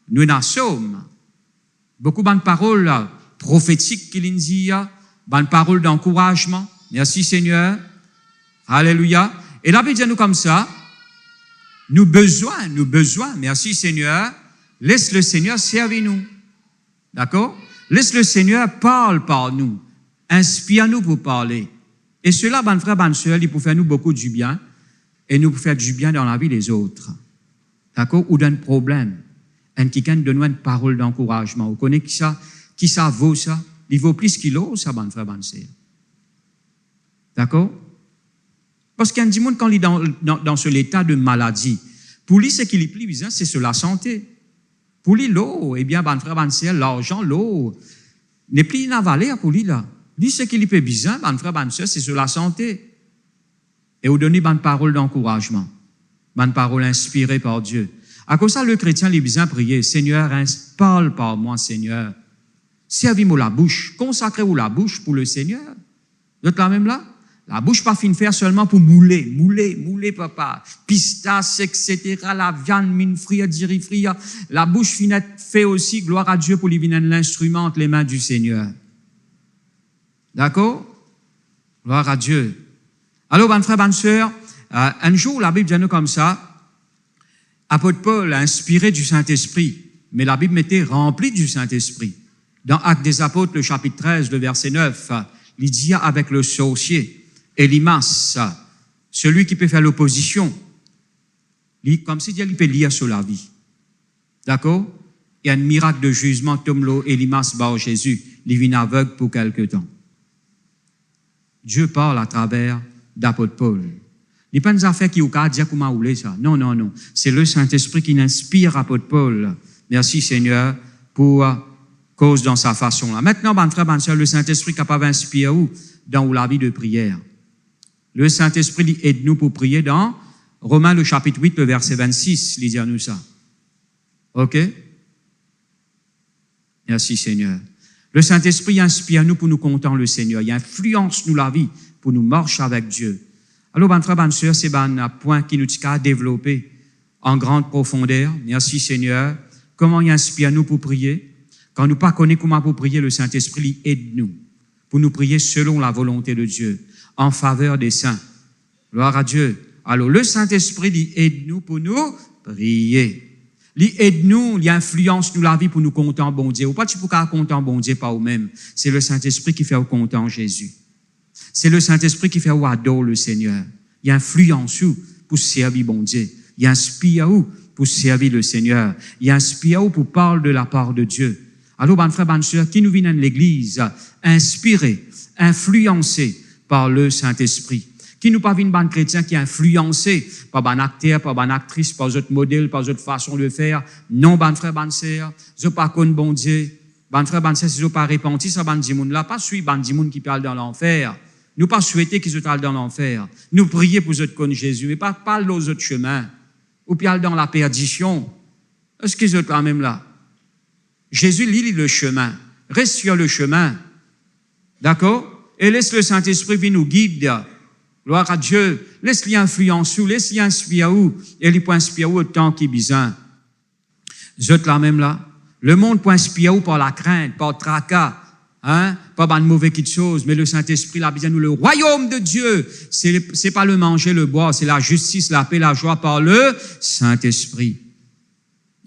A: nous en sommes. Beaucoup de paroles là, prophétiques qu'il dit, bonnes paroles d'encouragement. Merci Seigneur. Alléluia. Et la Bible dit nous comme ça, nous besoin, merci Seigneur, laisse le Seigneur servir nous. D'accord? Laisse le Seigneur parler par nous. Inspire-nous pour parler. Et cela, bonne frère, bonne sœur, il peut faire nous beaucoup du bien et nous peut faire du bien dans la vie des autres. D'accord? Ou d'un problème. Un quelqu'un donne une parole d'encouragement. Vous connaissez qui ça vaut ça? Il vaut plus qu'il vaut ça, bonne frère, bonne sœur. D'accord? Parce qu'un dit quand il est dans ce état de maladie, pour lui, ce qu'il est plus besoin, c'est sur la santé. Pour lui, l'eau, eh bien, bonne frère, bonne sœur, l'argent, l'eau, n'est plus une valeur pour lui, là. Lui, ce qu'il peut besoin, bonne frère, bonne sœur, c'est sur la santé. Et vous donnez bonne parole d'encouragement. Bonne parole inspirée par Dieu. À cause de ça, le chrétien, il a besoin de prier. Seigneur, parle par moi, Seigneur. Servis-moi la bouche. Consacrez-vous la bouche pour le Seigneur. Vous êtes là même là? La bouche pas fin faire seulement pour mouler, papa. Pistache, etc. La viande, mine frire, diri frire. La bouche finette fait aussi, gloire à Dieu, pour lui venir l'instrument entre les mains du Seigneur. D'accord? Gloire à Dieu. Alors, bonne frère, bonne sœur, un jour, la Bible dit nous comme ça, apôtre Paul a inspiré du Saint-Esprit, mais la Bible était remplie du Saint-Esprit. Dans Actes des Apôtres, le chapitre 13, le verset 9, il dit avec le sorcier, Elimas, celui qui peut faire l'opposition, comme si Dieu peut lire sur la vie. D'accord? Il y a un miracle de jugement, Tomlo, Elimas, par Jésus, il vient aveugle pour quelque temps. Dieu parle à travers d'apôtre Paul. Il n'y a pas une affaire qui a dit comment vous voulez ça. Non. C'est le Saint-Esprit qui inspire apôtre Paul. Merci Seigneur pour cause dans sa façon là. Maintenant, bonne frère, bonne sœur, le Saint-Esprit est capable d'inspirer où? Dans la vie de prière. Le Saint-Esprit aide-nous pour prier dans Romains le chapitre 8, le verset 26, il dit nous ça. OK? Merci Seigneur. Le Saint-Esprit inspire nous pour nous contenter le Seigneur. Il influence nous la vie pour nous marcher avec Dieu. Alors, bonne frère, bonne sœur, c'est un point qui nous a développé en grande profondeur. Merci Seigneur. Comment il inspire nous pour prier? Quand nous ne connaissons pas comment pour prier, le Saint-Esprit aide-nous pour nous prier selon la volonté de Dieu, en faveur des saints. Gloire à Dieu. Alors, le Saint-Esprit aide-nous pour nous prier. Il aide-nous, il influence nous la vie pour nous contenter bon Dieu. Ou pas tu peux pas contenter bon Dieu par vous-même. C'est le Saint-Esprit qui fait au content Jésus. C'est le Saint-Esprit qui fait ou adore le Seigneur. Il influence nous pour servir bon Dieu. Il inspire nous pour servir le Seigneur. Il inspire nous pour parler de la part de Dieu. Alors, bonne frère, bonne sœur, qui nous vient de l'église, inspiré, influencé par le Saint-Esprit. Qui nous pas vient de chrétien qui est influencé par un acteur, par une actrice, par d'autres modèles, par d'autres façons de faire. Non, bonne frère, bonne sœur, je pas connais bon Dieu. Bonne frère, bonne sœur, si je pas repenti, ça ban dimoun là, pas suivre ban dimoun qui parle dans l'enfer. Nous pas souhaiter qu'ils soient dans l'enfer. Nous prier pour eux connaître Jésus, mais pas parler aux autres chemins. Ou bien dans la perdition. Est-ce qu'ils sont quand même là? Jésus lit le chemin. Reste sur le chemin. D'accord? Et laisse le Saint-Esprit venir nous guider. Gloire à Dieu. Laisse-lui influencer ou, laisse-lui inspirer ou. Et lui peut inspirer ou autant qu'il besoin. Vous êtes là même là. Le monde peut inspirer ou par la crainte, par le tracas. Hein? Pas de mauvais quelque chose, mais le Saint-Esprit, là, besoin nous, le royaume de Dieu. C'est pas le manger, le boire, c'est la justice, la paix, la joie par le Saint-Esprit.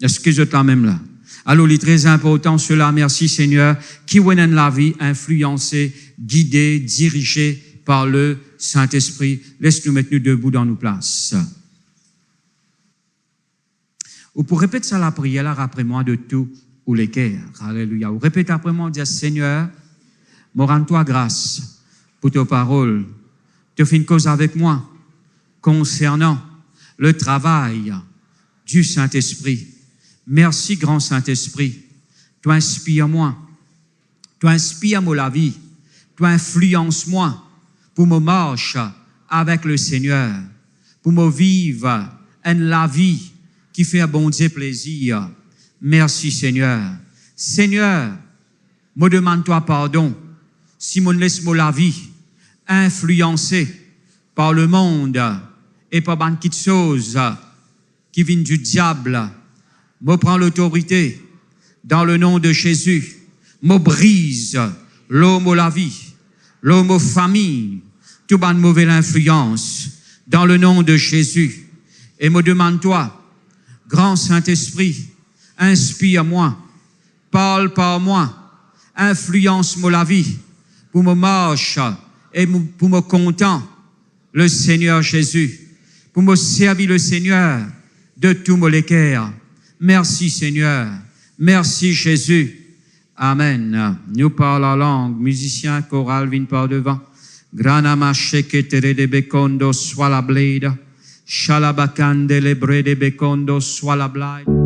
A: Est-ce que vous êtes là même là? Alors, il est très important, cela, merci Seigneur, qui vous donne la vie, influencé, guidé, dirigé par le Saint-Esprit. Laisse-nous mettre nous debout dans nos places. Ou pour répéter ça la prière, là, après moi, de tout ou les cœurs. Alléluia. Ou répète après moi, dis Seigneur, me rends-toi grâce pour tes paroles. Tu fais une cause avec moi concernant le travail du Saint-Esprit. Merci, grand Saint-Esprit. Tu inspires-moi. Tu inspires-moi la vie. Tu influences-moi pour me marcher avec le Seigneur, pour me vivre la vie qui fait un bon Dieu plaisir. Merci, Seigneur. Seigneur, me demande-toi pardon si me laisse-moi la vie influencée par le monde et par une petite chose qui vient du diable. Me prends l'autorité dans le nom de Jésus. Me brise l'homme la vie, l'homme famille, toute bonne mauvaise influence dans le nom de Jésus. Et me demande-toi, grand Saint-Esprit, inspire-moi, parle par moi, influence-moi la vie pour me marcher et pour me contenter le Seigneur Jésus, pour me servir le Seigneur de tout mon cœur. Merci Seigneur. Merci Jésus. Amen. Nous parlons la langue. Musicien choral vient par devant. Granama sheketere de bekondo swala blade. Shalabakande lebre de bekondo swala blade.